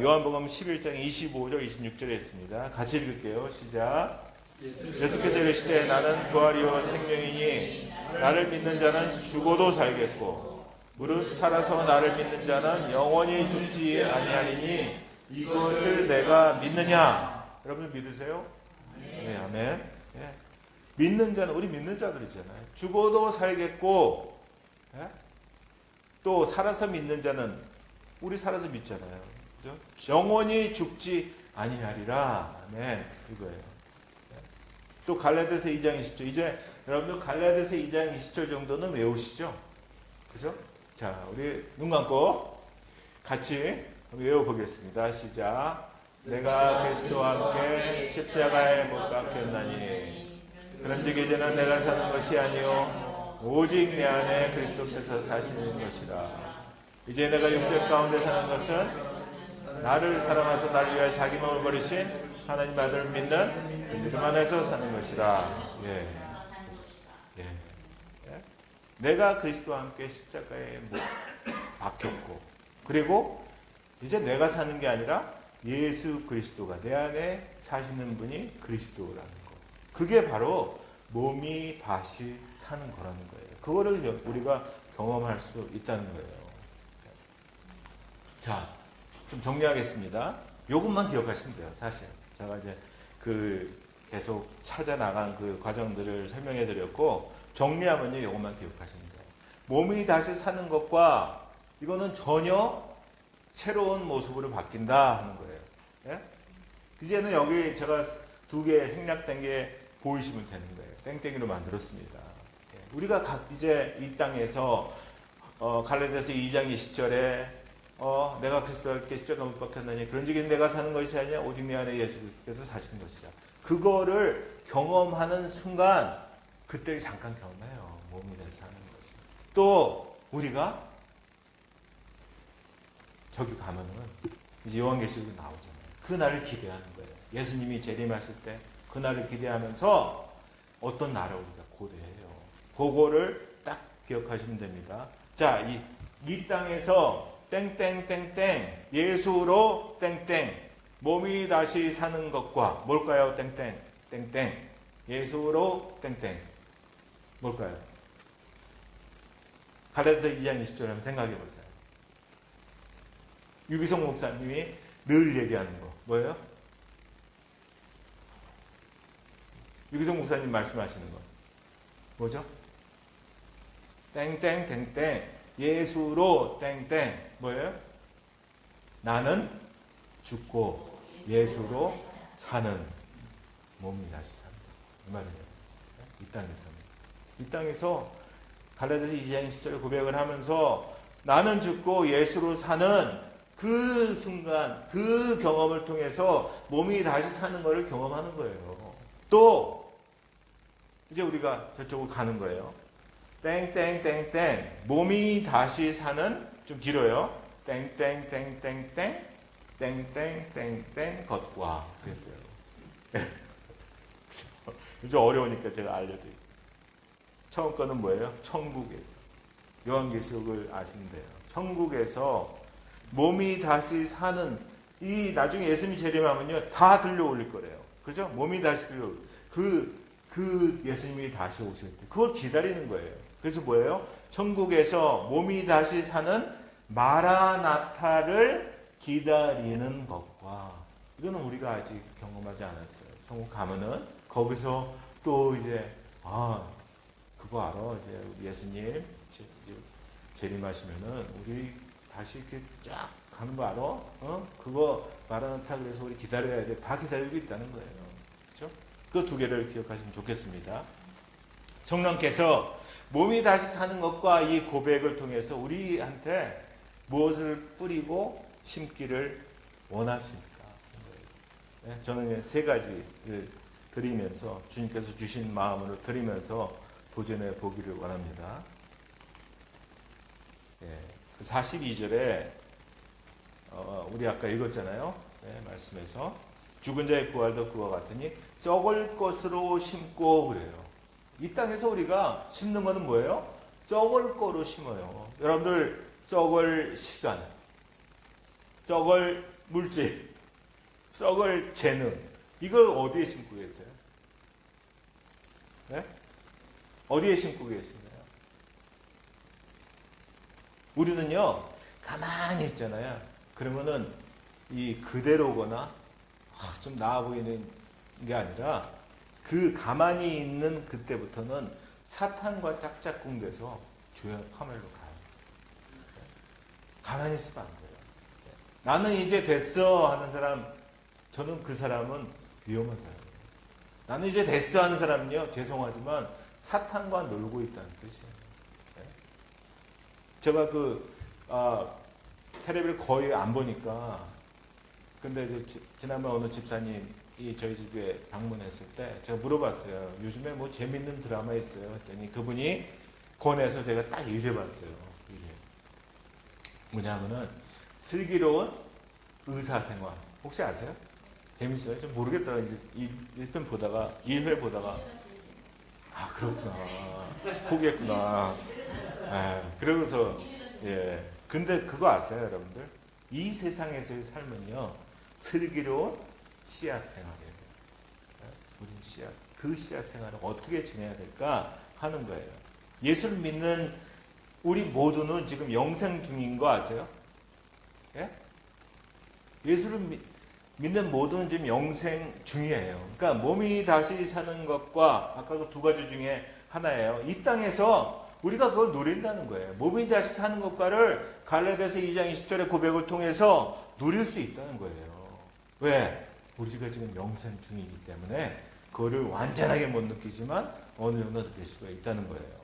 Speaker 2: 요한복음 11장 25절 26절에 있습니다. 같이 읽을게요. 시작. 예수께서 이르시되 나는 부활이요 생명이니 나를 믿는 자는 죽어도 살겠고 무릇 살아서 나를 믿는 자는 영원히 죽지 아니하리니 이것을 내가 믿느냐? 여러분 믿으세요? 네, 아멘. 네. 믿는 자는, 우리 믿는 자들이잖아요. 죽어도 살겠고, 네? 또 살아서 믿는 자는, 우리 살아서 믿잖아요. 그죠? 영원히 죽지 아니하리라. 아멘. 이거예요. 네. 또 갈라디아서 2장 20절. 이제 여러분들 갈라디아서 2장 20절 정도는 외우시죠? 그죠? 자, 우리 눈 감고 같이 외워보겠습니다. 시작. 내가 그리스도와 함께 십자가에 못 박혔나니 그런즉 이제는 내가 사는 것이 아니요 오직 내 안에 그리스도께서 사시는 것이라. 이제 내가 육적 가운데 사는 것은 나를 사랑하사 나를 위하여 자기 몸을 버리신 하나님 아들을 믿는 그 이름 안에서 사는 것이라. 예. 내가 그리스도와 함께 십자가에 못 박혔고, 그리고 이제 내가 사는 게 아니라 예수 그리스도가 내 안에 사시는 분이 그리스도라는 거. 그게 바로 몸이 다시 사는 거라는 거예요. 그거를 우리가 경험할 수 있다는 거예요. 자, 좀 정리하겠습니다. 요것만 기억하시면 돼요, 사실. 제가 이제 계속 찾아 나간 그 과정들을 설명해 드렸고, 정리하면요, 요것만 기억하시면 돼요. 몸이 다시 사는 것과 이거는 전혀 새로운 모습으로 바뀐다 하는 거예요. 예? 이제는 여기 제가 2개 생략된 게 보이시면 되는 거예요. 땡땡이로 만들었습니다. 예. 우리가 이제 이 땅에서 갈라디아서 2장 20절에 내가 그리스도와 함께 십자가에 못 박혔나니 그런즉 내가 사는 것이 아니냐 오직 내 안에 예수께서 사시는 것이라. 그거를 경험하는 순간 그때 잠깐 경험해요. 몸이 다시 사는 것이. 또 우리가 저기 가면은 이제 요한계시록이 나오잖아요. 그날을 기대하는 거예요. 예수님이 재림하실 때 그날을 기대하면서 어떤 나라를 우리가 고대해요. 그거를 딱 기억하시면 됩니다. 자, 이 땅에서 땡땡땡땡 예수로 땡땡 몸이 다시 사는 것과 뭘까요? 땡땡 땡땡 예수로 땡땡 뭘까요? 갈라디아서 2장 20절 한번 생각해 보세요. 유기성 목사님이 늘 얘기하는 거 뭐예요? 유기성 목사님 말씀하시는 거 뭐죠? 땡땡땡땡 예수로 땡땡 뭐예요? 나는 죽고 예수로 사는 몸이 다시 산다. 이 말이에요. 이 땅에서는. 이 땅에서 갈라디아서 2장 10절에 고백을 하면서 나는 죽고 예수로 사는 그 순간, 그 경험을 통해서 몸이 다시 사는 것을 경험하는 거예요. 또 이제 우리가 저쪽으로 가는 거예요. 땡땡땡땡 몸이 다시 사는 좀 길어요. 땡땡땡땡땡 땡땡땡땡 것과 그랬어요. 좀 어려우니까 제가 알려드릴게요. 처음 거는 뭐예요? 천국에서. 요한계시록을 아시면 돼요. 천국에서 몸이 다시 사는 이 나중에 예수님이 재림하면요 다 들려올릴 거래요. 그죠? 몸이 다시 들려올 그 예수님이 다시 오실 때 그걸 기다리는 거예요. 그래서 뭐예요? 천국에서 몸이 다시 사는 마라나타를 기다리는 것과 이거는 우리가 아직 경험하지 않았어요. 천국 가면은 거기서 또 이제 그거 알아? 이제 우리 예수님 재림하시면은 우리 다시 이렇게 쫙 가는 거 알아? 그거 마라나타 그래서 우리 기다려야 돼. 다 기다리고 있다는 거예요. 그렇죠? 그 두 개를 기억하시면 좋겠습니다. 성령께서 몸이 다시 사는 것과 이 고백을 통해서 우리한테 무엇을 뿌리고 심기를 원하십니까? 네? 저는 세 가지를 드리면서 주님께서 주신 마음으로 드리면서 도전해 보기를 원합니다. 예, 42절에 우리 아까 읽었잖아요. 네, 말씀에서 죽은 자의 부활도 그와 같으니 썩을 것으로 심고 그래요. 이 땅에서 우리가 심는 것은 뭐예요? 썩을 거로 심어요. 여러분들 썩을 시간, 썩을 물질, 썩을 재능 이걸 어디에 심고 계세요? 네? 어디에 심고 계시나요? 우리는요 가만히 있잖아요. 그러면은 이 그대로거나 좀 나아 보이는 게 아니라 그 가만히 있는 그때부터는 사탄과 짝짝꿍돼서 죄의 파멸로 가요. 가만히 있으면 안 돼요. 나는 이제 됐어 하는 사람, 저는 그 사람은 위험한 사람이에요. 나는 이제 됐어 하는 사람은요, 죄송하지만 사탄과 놀고 있다는 뜻이에요. 제가 텔레비를 거의 안 보니까, 근데 이제 지난번 어느 집사님이 저희 집에 방문했을 때 제가 물어봤어요. 요즘에 뭐 재밌는 드라마 있어요? 했더니 그분이 권해서 제가 딱 읽어봤어요. 이게 뭐냐면은 슬기로운 의사생활. 혹시 아세요? 재밌어요? 좀 모르겠다. 이제 1편 보다가 1회 보다가 그렇구나. 포기했구나. 그러고서 예. 근데 그거 아세요, 여러분들? 이 세상에서의 삶은요, 슬기로운 씨앗 생활이에요. 우리 씨앗, 그 씨앗 생활을 어떻게 지내야 될까 하는 거예요. 예수를 믿는 우리 모두는 지금 영생 중인 거 아세요? 예? 예수를 믿는 모두는 지금 영생 중이에요. 그러니까 몸이 다시 사는 것과 아까 그 두 가지 중에 하나예요. 이 땅에서 우리가 그걸 누린다는 거예요. 몸이 다시 사는 것과를 갈라디아서 2장 20절의 고백을 통해서 누릴 수 있다는 거예요. 왜? 우리가 지금 영생 중이기 때문에 그거를 완전하게 못 느끼지만 어느 정도 느낄 수가 있다는 거예요.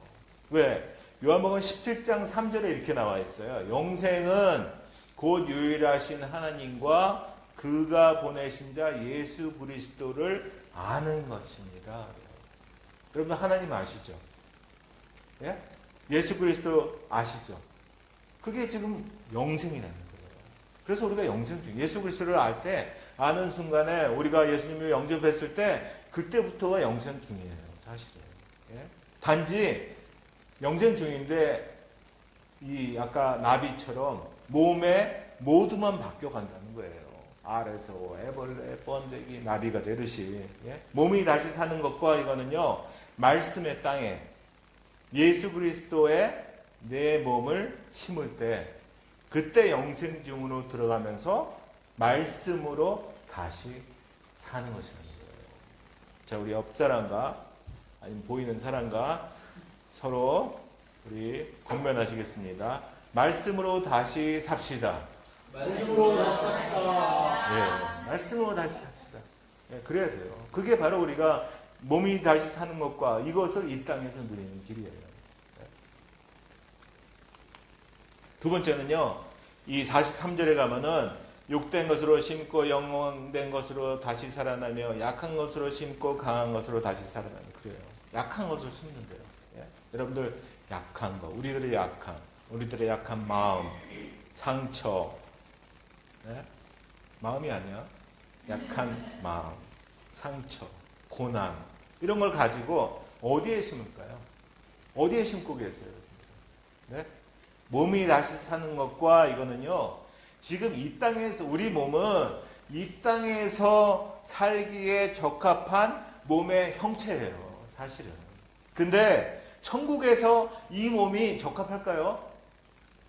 Speaker 2: 왜? 요한복음 17장 3절에 이렇게 나와 있어요. 영생은 곧 유일하신 하나님과 그가 보내신 자 예수 그리스도를 아는 것입니다. 여러분 하나님 아시죠? 예? 예수 그리스도 아시죠? 그게 지금 영생이라는 거예요. 그래서 우리가 영생 중 예수 그리스도를 알 때 아는 순간에 우리가 예수님을 영접했을 때 그때부터가 영생 중이에요. 사실은. 예? 단지 영생 중인데 이 아까 나비처럼 몸의 모두만 바뀌어 간다는 거예요. 알에서 애벌레, 번데기, 나비가 되듯이 예? 몸이 다시 사는 것과 이거는요 말씀의 땅에 예수 그리스도의 내 몸을 심을 때 그때 영생 중으로 들어가면서 말씀으로 다시 사는 것이라는 거예요. 자, 우리 옆 사람과 아니면 보이는 사람과 서로 우리 권면하시겠습니다. 말씀으로 다시 삽시다.
Speaker 3: 말씀으로 다시 삽시다.
Speaker 2: 네, 말씀으로 다시 삽시다. 네, 그래야 돼요. 그게 바로 우리가 몸이 다시 사는 것과 이것을 이 땅에서 누리는 길이에요. 네. 두 번째는요, 이 43절에 가면은 욕된 것으로 심고 영원된 것으로 다시 살아나며 약한 것으로 심고 강한 것으로 다시 살아나며 그래요. 약한 것을 심는데요. 예? 여러분들 약한 거, 우리들의 약한 마음, 상처, 예? 마음이 아니야. 약한 마음, 상처, 고난 이런 걸 가지고 어디에 심을까요? 어디에 심고 계세요? 네? 몸이 다시 사는 것과 이거는요. 지금 이 땅에서 우리 몸은 이 땅에서 살기에 적합한 몸의 형체예요. 사실은. 근데 천국에서 이 몸이 적합할까요?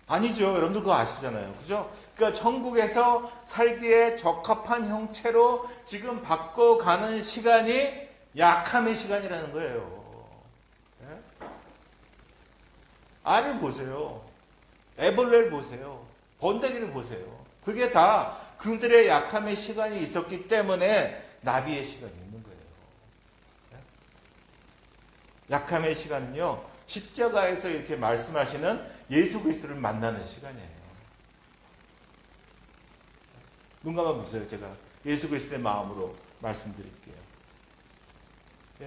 Speaker 2: 아니죠. 여러분들 그거 아시잖아요. 그죠? 그러니까 천국에서 살기에 적합한 형체로 지금 바꿔가는 시간이 약함의 시간이라는 거예요. 네? 알을 보세요. 애벌레를 보세요. 번데기를 보세요. 그게 다 그들의 약함의 시간이 있었기 때문에 나비의 시간이 있는 거예요. 네? 약함의 시간은요. 십자가에서 이렇게 말씀하시는 예수 그리스도를 만나는 시간이에요. 눈 감아보세요. 제가 예수 그리스도의 마음으로 말씀드릴게요.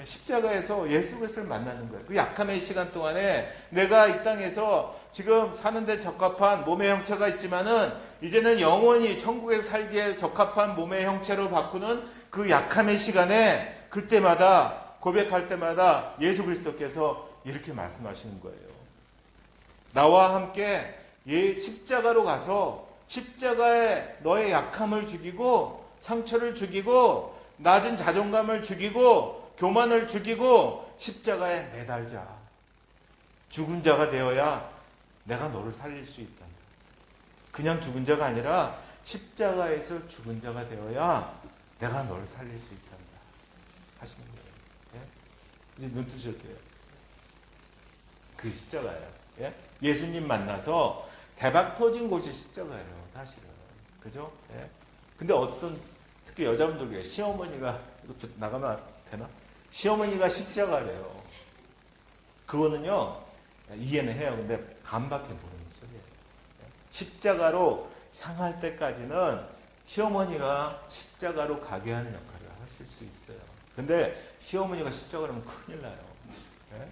Speaker 2: 십자가에서 예수 그리스도를 만나는 거예요. 그 약함의 시간 동안에 내가 이 땅에서 지금 사는데 적합한 몸의 형체가 있지만은 이제는 영원히 천국에서 살기에 적합한 몸의 형체로 바꾸는 그 약함의 시간에 그때마다 고백할 때마다 예수 그리스도께서 이렇게 말씀하시는 거예요. 나와 함께 십자가로 가서 십자가에 너의 약함을 죽이고 상처를 죽이고 낮은 자존감을 죽이고 교만을 죽이고 십자가에 매달자. 죽은 자가 되어야 내가 너를 살릴 수 있다. 그냥 죽은 자가 아니라 십자가에서 죽은 자가 되어야 내가 너를 살릴 수 있다. 하시는 거예요. 예? 이제 눈 뜨실게요. 그 십자가예요. 예? 예수님 만나서 대박 터진 곳이 십자가예요. 사실은. 그죠? 예? 근데 특히 여자분들 중에 시어머니가 이것도 나가면 되나? 시어머니가 십자가래요. 그거는요, 이해는 해요. 근데 반밖에 모르는 소리예요. 십자가로 향할 때까지는 시어머니가 십자가로 가게 하는 역할을 하실 수 있어요. 근데 시어머니가 십자가라면 큰일 나요. 네?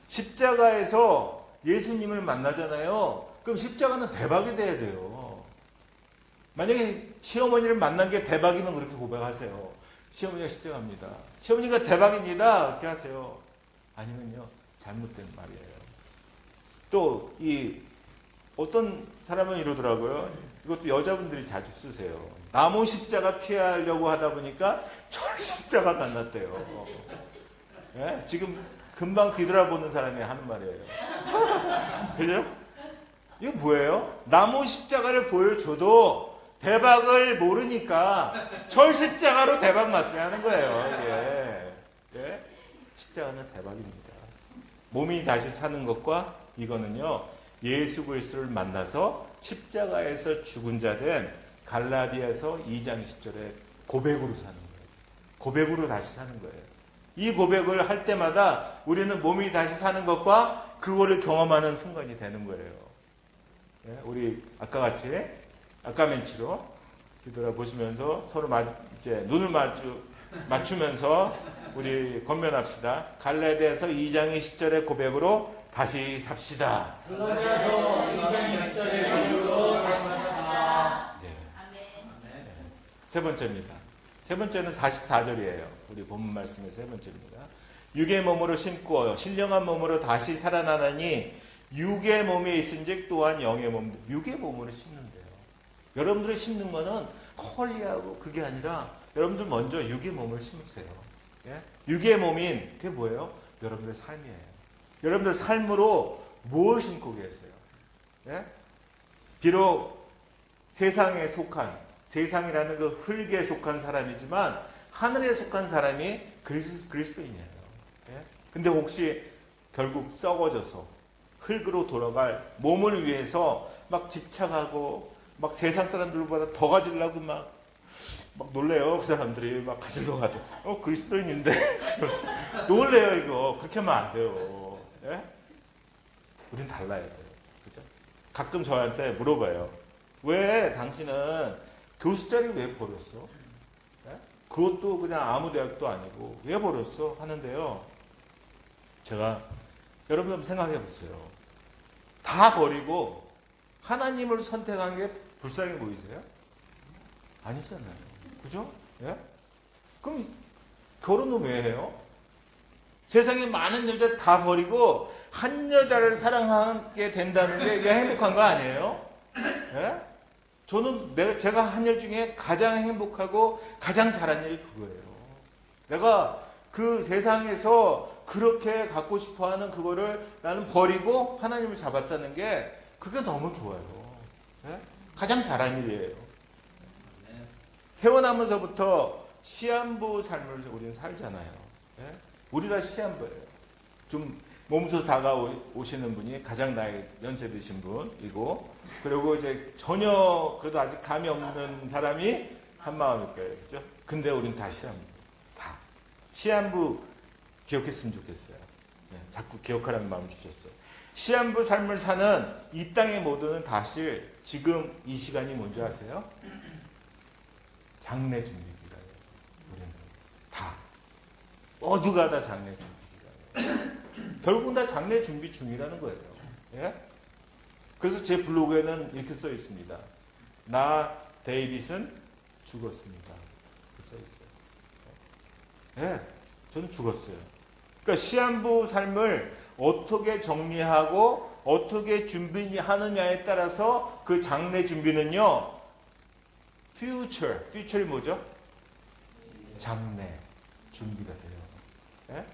Speaker 2: 십자가에서 예수님을 만나잖아요. 그럼 십자가는 대박이 돼야 돼요. 만약에 시어머니를 만난 게 대박이면 그렇게 고백하세요. 시어머니가 십자가입니다. 시어머니가 대박입니다. 그렇게 하세요. 아니면요, 잘못된 말이에요. 또, 어떤 사람은 이러더라고요. 이것도 여자분들이 자주 쓰세요. 나무 십자가 피하려고 하다 보니까 철 십자가 만났대요. 예? 지금 금방 뒤돌아보는 사람이 하는 말이에요. 그죠? 이거 뭐예요? 나무 십자가를 보여줘도 대박을 모르니까 철 십자가로 대박 맞게 하는 거예요. 예. 예? 십자가는 대박입니다. 몸이 다시 사는 것과 이거는요, 예수 그리스도를 만나서 십자가에서 죽은 자 된 갈라디아서 2장 10절에 고백으로 사는 거예요. 고백으로 다시 사는 거예요. 이 고백을 할 때마다 우리는 몸이 다시 사는 것과 그거를 경험하는 순간이 되는 거예요. 예? 우리 아까 멘치로 뒤돌아보시면서 서로 이제 눈을 맞추면서 우리 권면합시다. 갈라디아서 2장 20절의 고백으로 다시 삽시다.
Speaker 3: 갈라디아서 2장 20절의 고백으로 다시 삽시다.
Speaker 2: 네. 세 번째입니다. 세 번째는 44절이에요. 우리 본문 말씀의 세 번째입니다. 육의 몸으로 심고 신령한 몸으로 다시 살아나나니 육의 몸에 있은즉 또한 영의 몸, 육의 몸으로 심는데요. 여러분들이 심는 거는 헐리하고 그게 아니라 여러분들 먼저 육의 몸을 심으세요. 예? 육의 몸인 그게 뭐예요? 여러분들의 삶이에요. 여러분들 삶으로 뭘 심고 계세요? 예? 비록 세상이라는 그 흙에 속한 사람이지만 하늘에 속한 사람이 그리스도인이에요. 예? 근데 혹시 결국 썩어져서 흙으로 돌아갈 몸을 위해서 막 집착하고 막 세상 사람들보다 더 가지려고 막 놀래요. 그 사람들이 막 가지러 가도 그리스도인인데 놀래요. 이거 그렇게 하면 안 돼요. 예? 우린 달라야 돼요. 그죠? 가끔 저한테 물어봐요. 왜 당신은 교수 자리 왜 버렸어? 예? 그것도 그냥 아무 대학도 아니고 왜 버렸어? 하는데요. 제가 여러분 한번 생각해 보세요. 다 버리고 하나님을 선택한 게 불쌍해 보이세요? 아니잖아요. 그죠? 예? 그럼 결혼은 왜 해요? 세상에 많은 여자 다 버리고 한 여자를 사랑하게 된다는 게 이게 행복한 거 아니에요? 예? 저는 제가 한 일 중에 가장 행복하고 가장 잘한 일이 그거예요. 내가 그 세상에서 그렇게 갖고 싶어 하는 그거를 나는 버리고 하나님을 잡았다는 게 그게 너무 좋아요. 예? 가장 잘한 일이에요. 태어나면서부터 시한부 삶을 우리는 살잖아요. 예? 우리가 시한부예요. 좀 몸소 다가오시는 분이 가장 나이 연세 드신 분이고, 그리고 이제 전혀 그래도 아직 감이 없는 사람이 한 마음일 거예요. 그죠? 근데 우린 다 시한부. 다. 시한부 기억했으면 좋겠어요. 네, 자꾸 기억하라는 마음 주셨어요. 시한부 삶을 사는 이 땅의 모두는 사실 지금 이 시간이 뭔지 아세요? 장래 준비 기간이에요. 우리는 다. 모두가 다 장래 준비 기간이에요. 결국은 다 장래 준비 중이라는 거예요. 예? 그래서 제 블로그에는 이렇게 써 있습니다. 나 데이빗은 죽었습니다. 이렇게 써 있어요. 예, 저는 죽었어요. 그러니까 시한부 삶을 어떻게 정리하고 어떻게 준비하느냐에 따라서 그 장래 준비는요, future이 뭐죠? 장래 준비가 돼요. 예?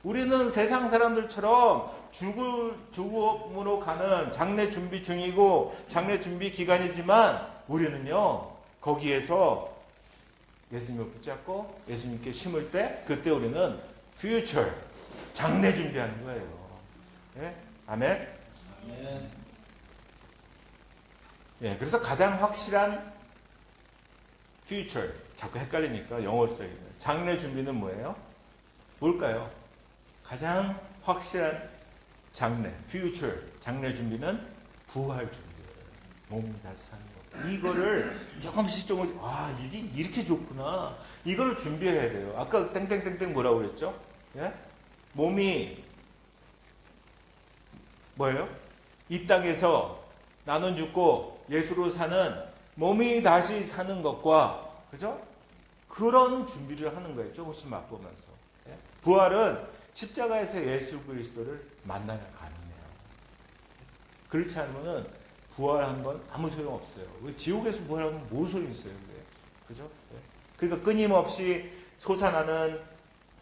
Speaker 2: 우리는 세상 사람들처럼 죽음으로 가는 장래 준비 중이고 장래 준비 기간이지만 우리는요, 거기에서 예수님을 붙잡고 예수님께 심을 때 그때 우리는 future, 장래 준비하는 거예요. 예? 아멘? 예, 그래서 가장 확실한 future, 자꾸 헷갈리니까 영어로 써있는 장래 준비는 뭐예요? 뭘까요? 가장 확실한 장래, future, 장래 준비는 부활 준비예요. 몸이 다시 사는 거. 이거를 조금씩 이게 이렇게 좋구나. 이거를 준비해야 돼요. 아까 땡땡땡땡 뭐라고 그랬죠? 예? 몸이 뭐예요? 이 땅에서 나는 죽고 예수로 사는 몸이 다시 사는 것과, 그죠? 그런 준비를 하는 거예요. 조금씩 맛보면서. 예? 부활은 십자가에서 예수 그리스도를 만나야 가능해요. 그렇지 않으면 부활한 건 아무 소용 없어요. 왜 지옥에서 부활하면 뭐 소용 있어요? 그죠? 예? 그러니까 끊임없이 솟아나는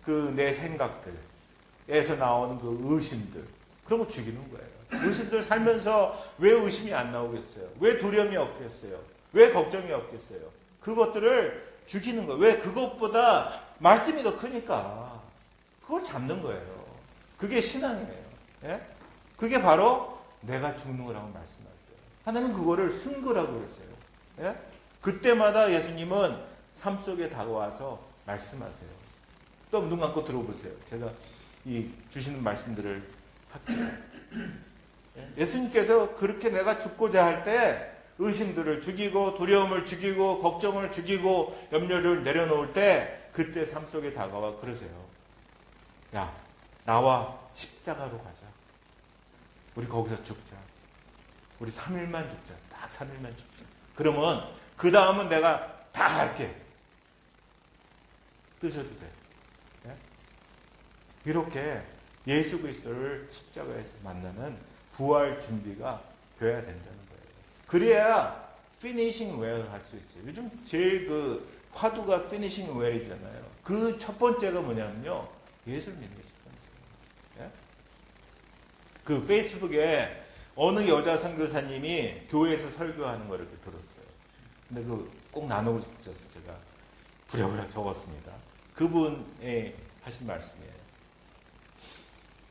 Speaker 2: 그 내 생각들에서 나오는 그 의심들, 그런 거 죽이는 거예요. 의심들 살면서 왜 의심이 안 나오겠어요? 왜 두려움이 없겠어요? 왜 걱정이 없겠어요? 그것들을 죽이는 거예요. 왜? 그것보다 말씀이 더 크니까. 그걸 잡는 거예요. 그게 신앙이에요. 예? 그게 바로 내가 죽는 거라고 말씀하세요. 하나님은 그거를 승거라고 그랬어요. 예? 그때마다 예수님은 삶 속에 다가와서 말씀하세요. 또 눈 감고 들어보세요. 제가 이 주시는 말씀들을 할게요. 예수님께서 그렇게 내가 죽고자 할 때 의심들을 죽이고 두려움을 죽이고 걱정을 죽이고 염려를 내려놓을 때 그때 삶 속에 다가와 그러세요. 야, 나와 십자가로 가자. 우리 거기서 죽자. 우리 3일만 죽자. 딱 3일만 죽자. 그러면 그 다음은 내가 다 할게. 뜨셔도 돼. 네? 이렇게 예수 그리스도를 십자가에서 만나는 부활 준비가 돼야 된다는 거예요. 그래야 피니싱 웰 할 수 있어요. 요즘 제일 그 화두가 피니싱 웰이잖아요. 그 첫 번째가 뭐냐면요, 예수를 믿는 게 첫 번째예요. 예? 그 페이스북에 어느 여자 선교사님이 교회에서 설교하는 걸 이렇게 들었어요. 근데 그 꼭 나누고 싶어서 제가 부랴부랴 적었습니다. 그분의 하신 말씀이에요.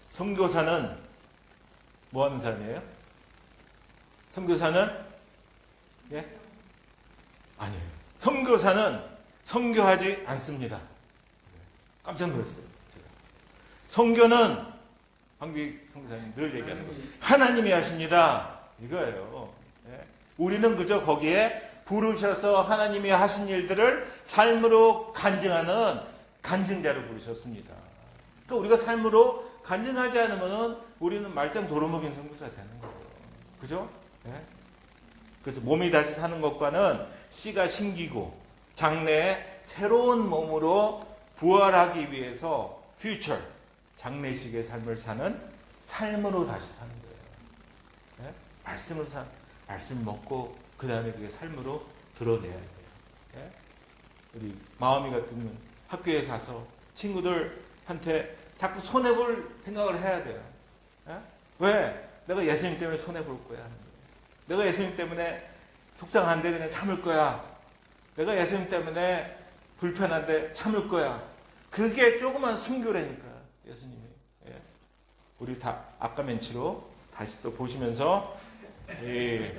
Speaker 2: 선교사는 뭐 하는 사람이에요? 선교사는 예? 아니에요. 선교사는 선교하지 않습니다. 깜짝 놀랐어요. 제가. 선교는 한국 선교사님 늘 얘기하는 거 하나님이 하십니다. 이거예요. 예? 우리는 그저 거기에 부르셔서 하나님이 하신 일들을 삶으로 간증하는 간증자로 부르셨습니다. 그러니까 우리가 삶으로 간증하지 않으면 우리는 말짱 도루묵인 선교사가 되는 거예요. 그죠? 예? 그래서 몸이 다시 사는 것과는 씨가 심기고 장래에 새로운 몸으로 부활하기 위해서 퓨처 장래식의 삶을 사는 삶으로 다시 사는 거예요. 예? 말씀 먹고 그 다음에 그게 삶으로 드러내야 돼요. 예? 우리 마음이 같은 학교에 가서 친구들한테 자꾸 손해볼 생각을 해야 돼요. 예? 왜? 내가 예수님 때문에 손해볼 거야. 내가 예수님 때문에 속상한데 그냥 참을 거야. 내가 예수님 때문에 불편한데 참을 거야. 그게 조그만 순교라니까 예수님이. 예. 우리 다 아까 멘치로 다시 또 보시면서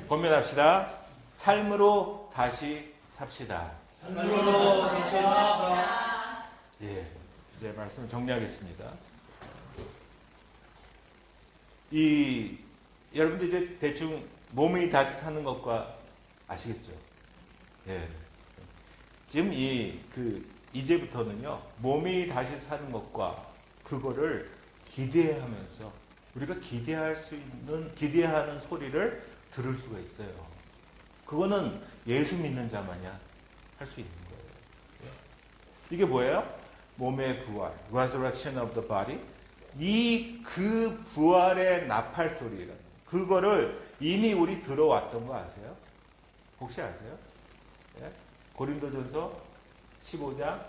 Speaker 2: 권면합시다. 삶으로 다시 삽시다.
Speaker 3: 삶으로 다시 삽시다.
Speaker 2: 예, 이제 말씀을 정리하겠습니다. 여러분들 이제 대충 몸이 다시 사는 것과 아시겠죠? 예. 지금 이제부터는요, 몸이 다시 사는 것과 그거를 기대하면서 우리가 기대하는 소리를 들을 수가 있어요. 그거는 예수 믿는 자만이 할 수 있는 거예요. 이게 뭐예요? 몸의 부활, resurrection of the body. 그 부활의 나팔 소리라는 그거를 이미 우리 들어왔던 거 아세요? 혹시 아세요? 예? 고린도전서 15장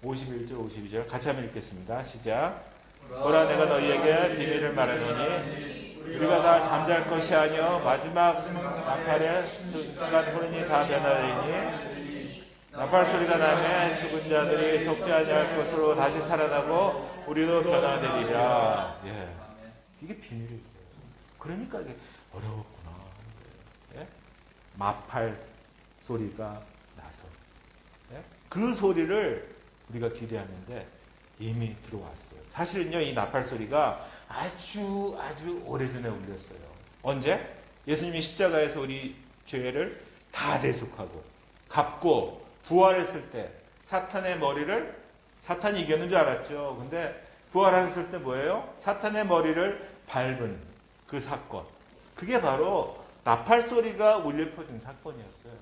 Speaker 2: 51절 52절 같이 한번 읽겠습니다. 시작. 보라 내가 너희에게 비밀을 말하노니 우리가 다 잠잘 것이 아니요 마지막 나팔의 순간 호른이 다 변하리니 나팔 소리가 나면 죽은 자들이 속지 아니할 것으로 다시 살아나고 우리도 변화되리라. 예. 이게 비밀이에요. 그러니까 이게 어려웠구나. 예? 마팔 소리가 나서 예? 그 소리를 우리가 기대하는데 이미 들어왔어요. 사실은요, 이 나팔 소리가 아주 오래전에 울렸어요. 언제? 예수님이 십자가에서 우리 죄를 다 대속하고 갚고 부활했을 때 사탄의 머리를 사탄이 이겼는 줄 알았죠. 근데 부활했을 때 뭐예요? 사탄의 머리를 밟은 그 사건. 그게 바로 나팔 소리가 울려 퍼진 사건이었어요.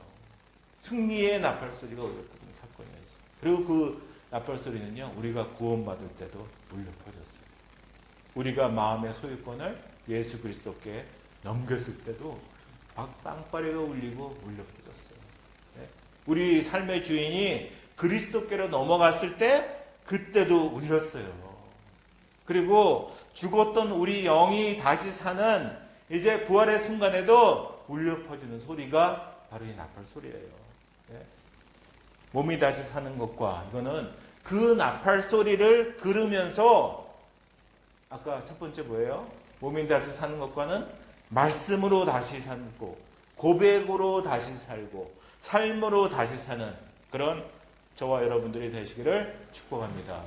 Speaker 2: 승리의 나팔 소리가 울려 퍼진 사건이었어요. 그리고 그 나팔 소리는요, 우리가 구원받을 때도 울려 퍼졌어요. 우리가 마음의 소유권을 예수 그리스도께 넘겼을 때도 막 땅바리가 울리고 울려 퍼졌어요. 네? 우리 삶의 주인이 그리스도께로 넘어갔을 때 그때도 울렸어요. 그리고 죽었던 우리 영이 다시 사는 이제 부활의 순간에도 울려 퍼지는 소리가 바로 이 나팔 소리예요. 네? 몸이 다시 사는 것과 이거는 그 나팔 소리를 들으면서 아까 첫 번째 뭐예요? 몸이 다시 사는 것과는 말씀으로 다시 살고 고백으로 다시 살고 삶으로 다시 사는 그런 저와 여러분들이 되시기를 축복합니다.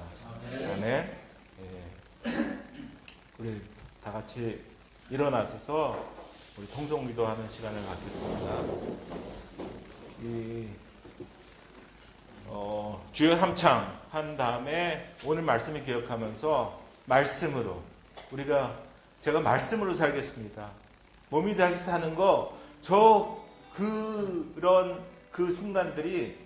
Speaker 2: 아멘. 예. 우리 다 같이 일어나셔서 우리 통성기도하는 시간을 갖겠습니다. 주여 함창 한 다음에 오늘 말씀을 기억하면서 말씀으로 제가 말씀으로 살겠습니다. 몸이 다시 사는 거 그 순간들이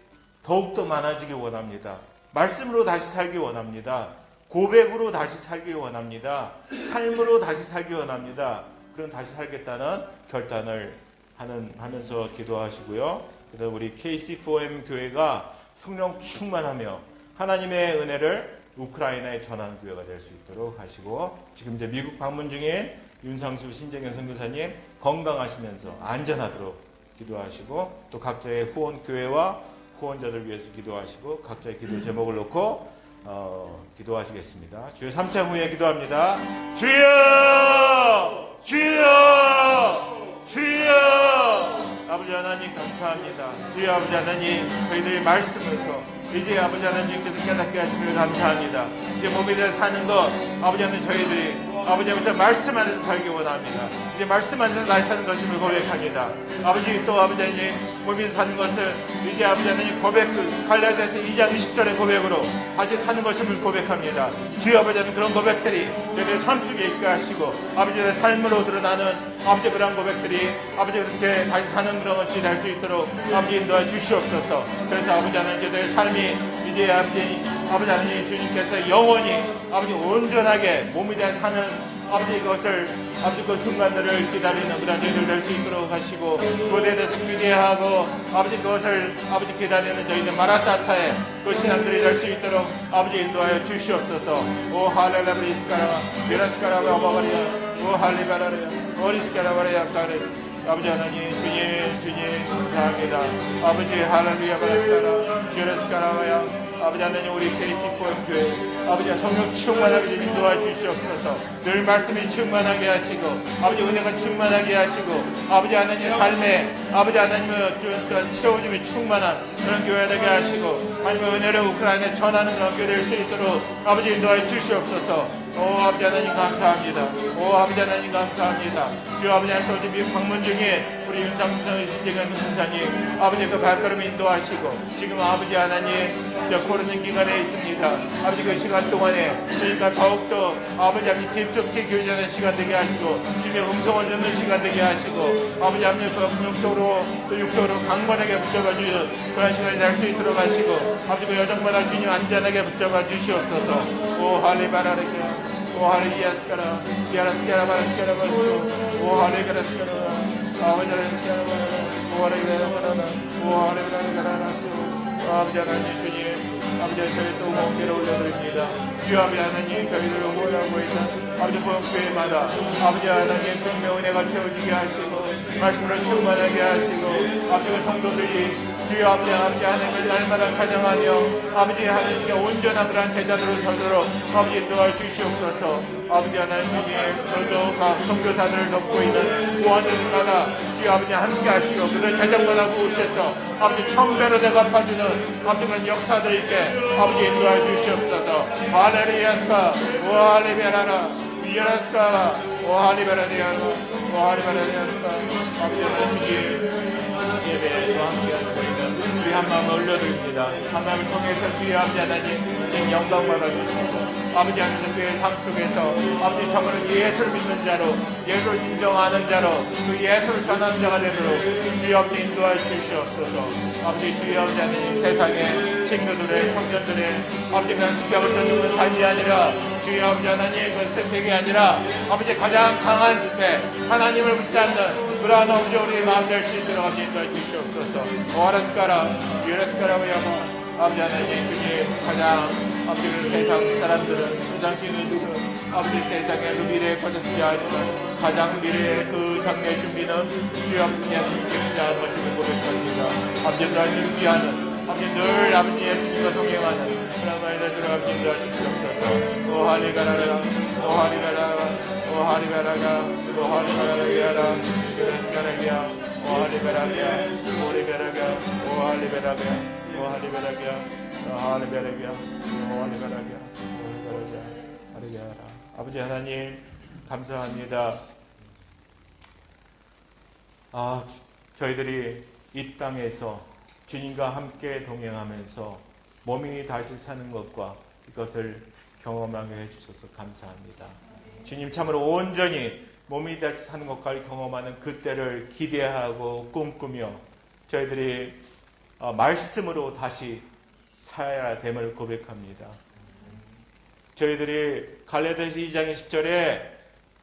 Speaker 2: 더욱더 많아지기 원합니다. 말씀으로 다시 살기 원합니다. 고백으로 다시 살기 원합니다. 삶으로 다시 살기 원합니다. 그런 다시 살겠다는 결단을 하면서 기도하시고요. 그다음 우리 KC4M 교회가 성령 충만하며 하나님의 은혜를 우크라이나에 전하는 교회가 될 수 있도록 하시고 지금 이제 미국 방문 중인 윤상수 신재경 선교사님 건강하시면서 안전하도록 기도하시고 또 각자의 후원 교회와 후원자들 위해서 기도하시고 각자의 기도 제목을 놓고 기도하시겠습니다. 주여 3차 후에 기도합니다. 주여! 주여! 주여! 아버지 하나님 감사합니다. 주여 아버지 하나님 저희들의 말씀에서 이제 아버지 하나님께서 깨닫게 하시길 감사합니다. 이제 몸에 대해서 사는 것 아버지 하나님 저희들이 아버지 앞에서 말씀 안에서 살기 원합니다. 이제 말씀 안에서 날 사는 것임을 고백합니다. 아버지 또 아버지 하나님 몸에 사는 것을 이제 아버지 하나님 고백 갈라디아서 2장 20절의 고백으로 다시 사는 것임을 고백합니다. 주여 아버지 하나님 그런 고백들이 저희들의 삶 속에 있게 하시고 아버지의 삶으로 드러나는 아버지 그런 고백들이 아버지 그렇게 다시 사는 그런 것이 될 수 있도록 아버지 인도해 주시옵소서. 그래서 아버지 하나님 저희들의 삶이 이제 아버지 하나님 주님께서 영원히 아버지 온전하게 몸에 대한 사는 아버지 그것을 아버지 그 순간들을 기다리는 그런 저희들 될 수 있도록 하시고 그것에 대해서 기대하고 아버지 그것을 아버지 기다리는 저희는 마라타타의 그 신앙들이 될 수 있도록 아버지 인도하여 주시옵소서. 오 할렐루야 미라스카라바 아바바리야 오 할리바라리야 오리스카라바리야 카레스 아버지 하나님 주님 감사합니다. 아버지 할렐루야 바라스카라 주레스카라바야 아버지 하나님 우리 KC포엠 교회 아버지 성령 충만하게 인도해 주시옵소서. 늘 말씀이 충만하게 하시고 아버지 은혜가 충만하게 하시고 아버지 하나님의 삶에 아버지 하나님의 채워짐이 충만한 그런 교회 되게 하시고 하나님의 은혜를 우크라이나에 전하는 그런 교회 될 수 있도록 아버지 인도해 주시옵소서. 오 아버지 하나님 감사합니다. 오 아버지 하나님 감사합니다. 주 아버지 하나님 또 미국 방문 중에 우리 윤상선 신재관 목사님 아버지 그 발걸음 인도하시고 지금 아버지 하나님 저 코로나 기간에 있습니다. 아버지 그 시간 동안에 그러니까 더욱더 아버지 하나님 깊숙이 교제하는 시간 되게 하시고 주님의 음성을 듣는 시간 되게 하시고 아버지 하나님 그 영적으로 또 육적으로 강건하게 붙잡아 주는 그런 시간이 될 수 있도록 하시고 아버지 그 여정마다 주님 안전하게 붙잡아 주시옵소서. 오 할리바라르게 오 할리야스카라 야라스카라 바라스카라 바라스 오 할리가라스카라 아버지 하나님 오 할리가라스카라 오 할리가라스카라 아버지 하나님 주님 아버지 저희 또 목회를 올려드립니다. 주 아버지 하나님 저희를 응원하고 있는 아버지 보험교회마다 아버지 하나님 성령 은혜가 채워지게 하시고 말씀으로 충만하게 하시고 아버지 성도들이 주여 아버지 하나님을 날마다 찬양하며 아버지 하나님께 온전한 그런 제자들로 서도록 아버지 인도해 주시옵소서. 아버지 하나님 저도 각 선교사들을 돕고 있는 구원자들마다 주여 아버지 함께 하시고 그들 제자마다 구우셔서 아버지 천배로 대갚아주는 아버지 그런 역사들 있게 아버지 인도해 주시옵소서. 할렐루야스카 오 할렐루야라 위아라스카 오 할렐루야라 오 할렐루야스카 아버지 하나님 예배에도 함께하고 있는 우리 한마음을 올려드립니다. 한마음을 통해서 주여 아버지 하나님 영광 받아주시고 아버지 하나님 그의 삶 속에서 아버지 참으로 예수를 믿는 자로 예수를 진정하는 자로 그 예수를 전하는 자가 되도록 주여 아버지 인도해 주시옵소서. 아버지 주여 아버지 하나님 세상의 친구들의 청년들의 아버지 그냥 습격을 쫓는 삶이 아니라 주여 아버지 하나님 그 스펙이 아니라 아버지 가장 강한 스펙 하나님을 붙잡는 그러한 아버지 우리의 마음 될 수 있도록 아버지 인도해 주시옵소서. 오하라스카라 유라스카라고야마 아버지 하나님 주님 가장 아버지 그 세상 사람들은 세상 지는 아버지 세상의 그 미래에 퍼졌지 하지만 가장 미래의 그 장래의 준비는 주여 아버지 예수님께 한 것임을 고백합니다. 아버지 그러한 준비하는 아버지 늘 아버지 예수님과 동행하는 그런 말들을 아버지 인도해 주시옵소서. 오하리가라라 오하리가라라 오하리가라가 오하리가라라 유라스카라기야 오하리가라기야 오리가라가 오하리가라가 오하리베라기야 오하리베라기야 오하리베라기야 오하리베라기야 아버지 하나님 감사합니다. 저희들이 이 땅에서 주님과 함께 동행하면서 몸이 다시 사는 것과 이것을 경험하게 해주셔서 감사합니다. 주님 참으로 온전히 몸이 다시 사는 것과 경험하는 그때를 기대하고 꿈꾸며 저희들이 말씀으로 다시 살아야 됨을 고백합니다. 저희들이 갈라디아서 2장 10절에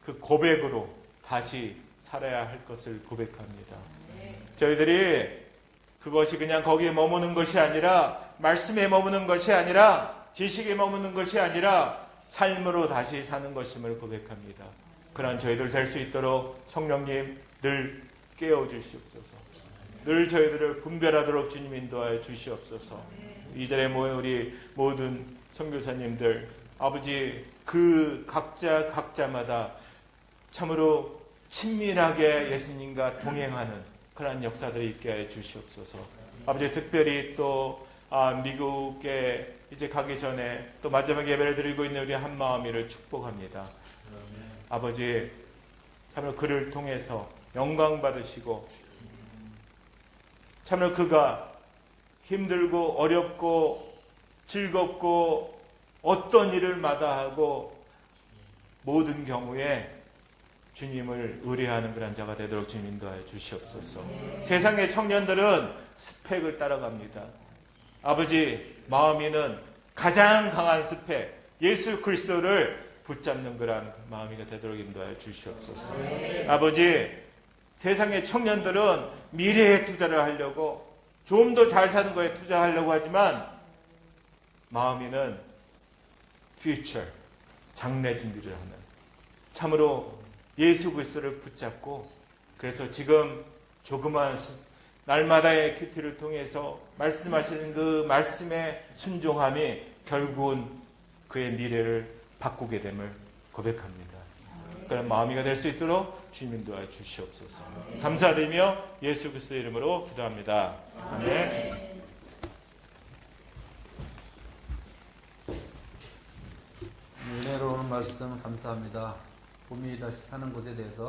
Speaker 2: 그 고백으로 다시 살아야 할 것을 고백합니다. 저희들이 그것이 그냥 거기에 머무는 것이 아니라 말씀에 머무는 것이 아니라 지식에 머무는 것이 아니라 삶으로 다시 사는 것임을 고백합니다. 그러한 저희들 될 수 있도록 성령님 늘 깨워주시옵소서. 늘 저희들을 분별하도록 주님 인도하여 주시옵소서. 이 자리에 모인 우리 모든 선교사님들, 아버지 그 각자마다 참으로 친밀하게 예수님과 동행하는 그러한 역사들이 있게 해 주시옵소서. 아버지 특별히 또 미국에 이제 가기 전에 또 마지막 예배를 드리고 있는 우리 한마음이를 축복합니다. 아버지 참으로 그를 통해서 영광 받으시고 참으로 그가 힘들고 어렵고 즐겁고 어떤 일을 마다하고 모든 경우에 주님을 의뢰하는 그런 자가 되도록 주님 인도하여 주시옵소서. 세상의 청년들은 스펙을 따라갑니다. 아버지 마음이는 가장 강한 스펙 예수 그리스도를 붙잡는 그런 마음이가 되도록 인도하여 주시옵소서. 아버지 세상의 청년들은 미래에 투자를 하려고 좀 더 잘 사는 거에 투자하려고 하지만 마음이는 future 장래 준비를 하는 참으로 예수 그리스도를 붙잡고 그래서 지금 조그만 날마다의 큐티를 통해서 말씀하시는 그 말씀의 순종함이 결국은 그의 미래를 바꾸게 됨을 고백합니다. 그런 마음이가 될 수 있도록 주님 인도하여 주시옵소서. 감사드리며 예수 그리스도의 이름으로 기도합니다. 아멘.
Speaker 1: 은혜로운 말씀 감사합니다. 봄이 다시 사는 곳에 대해서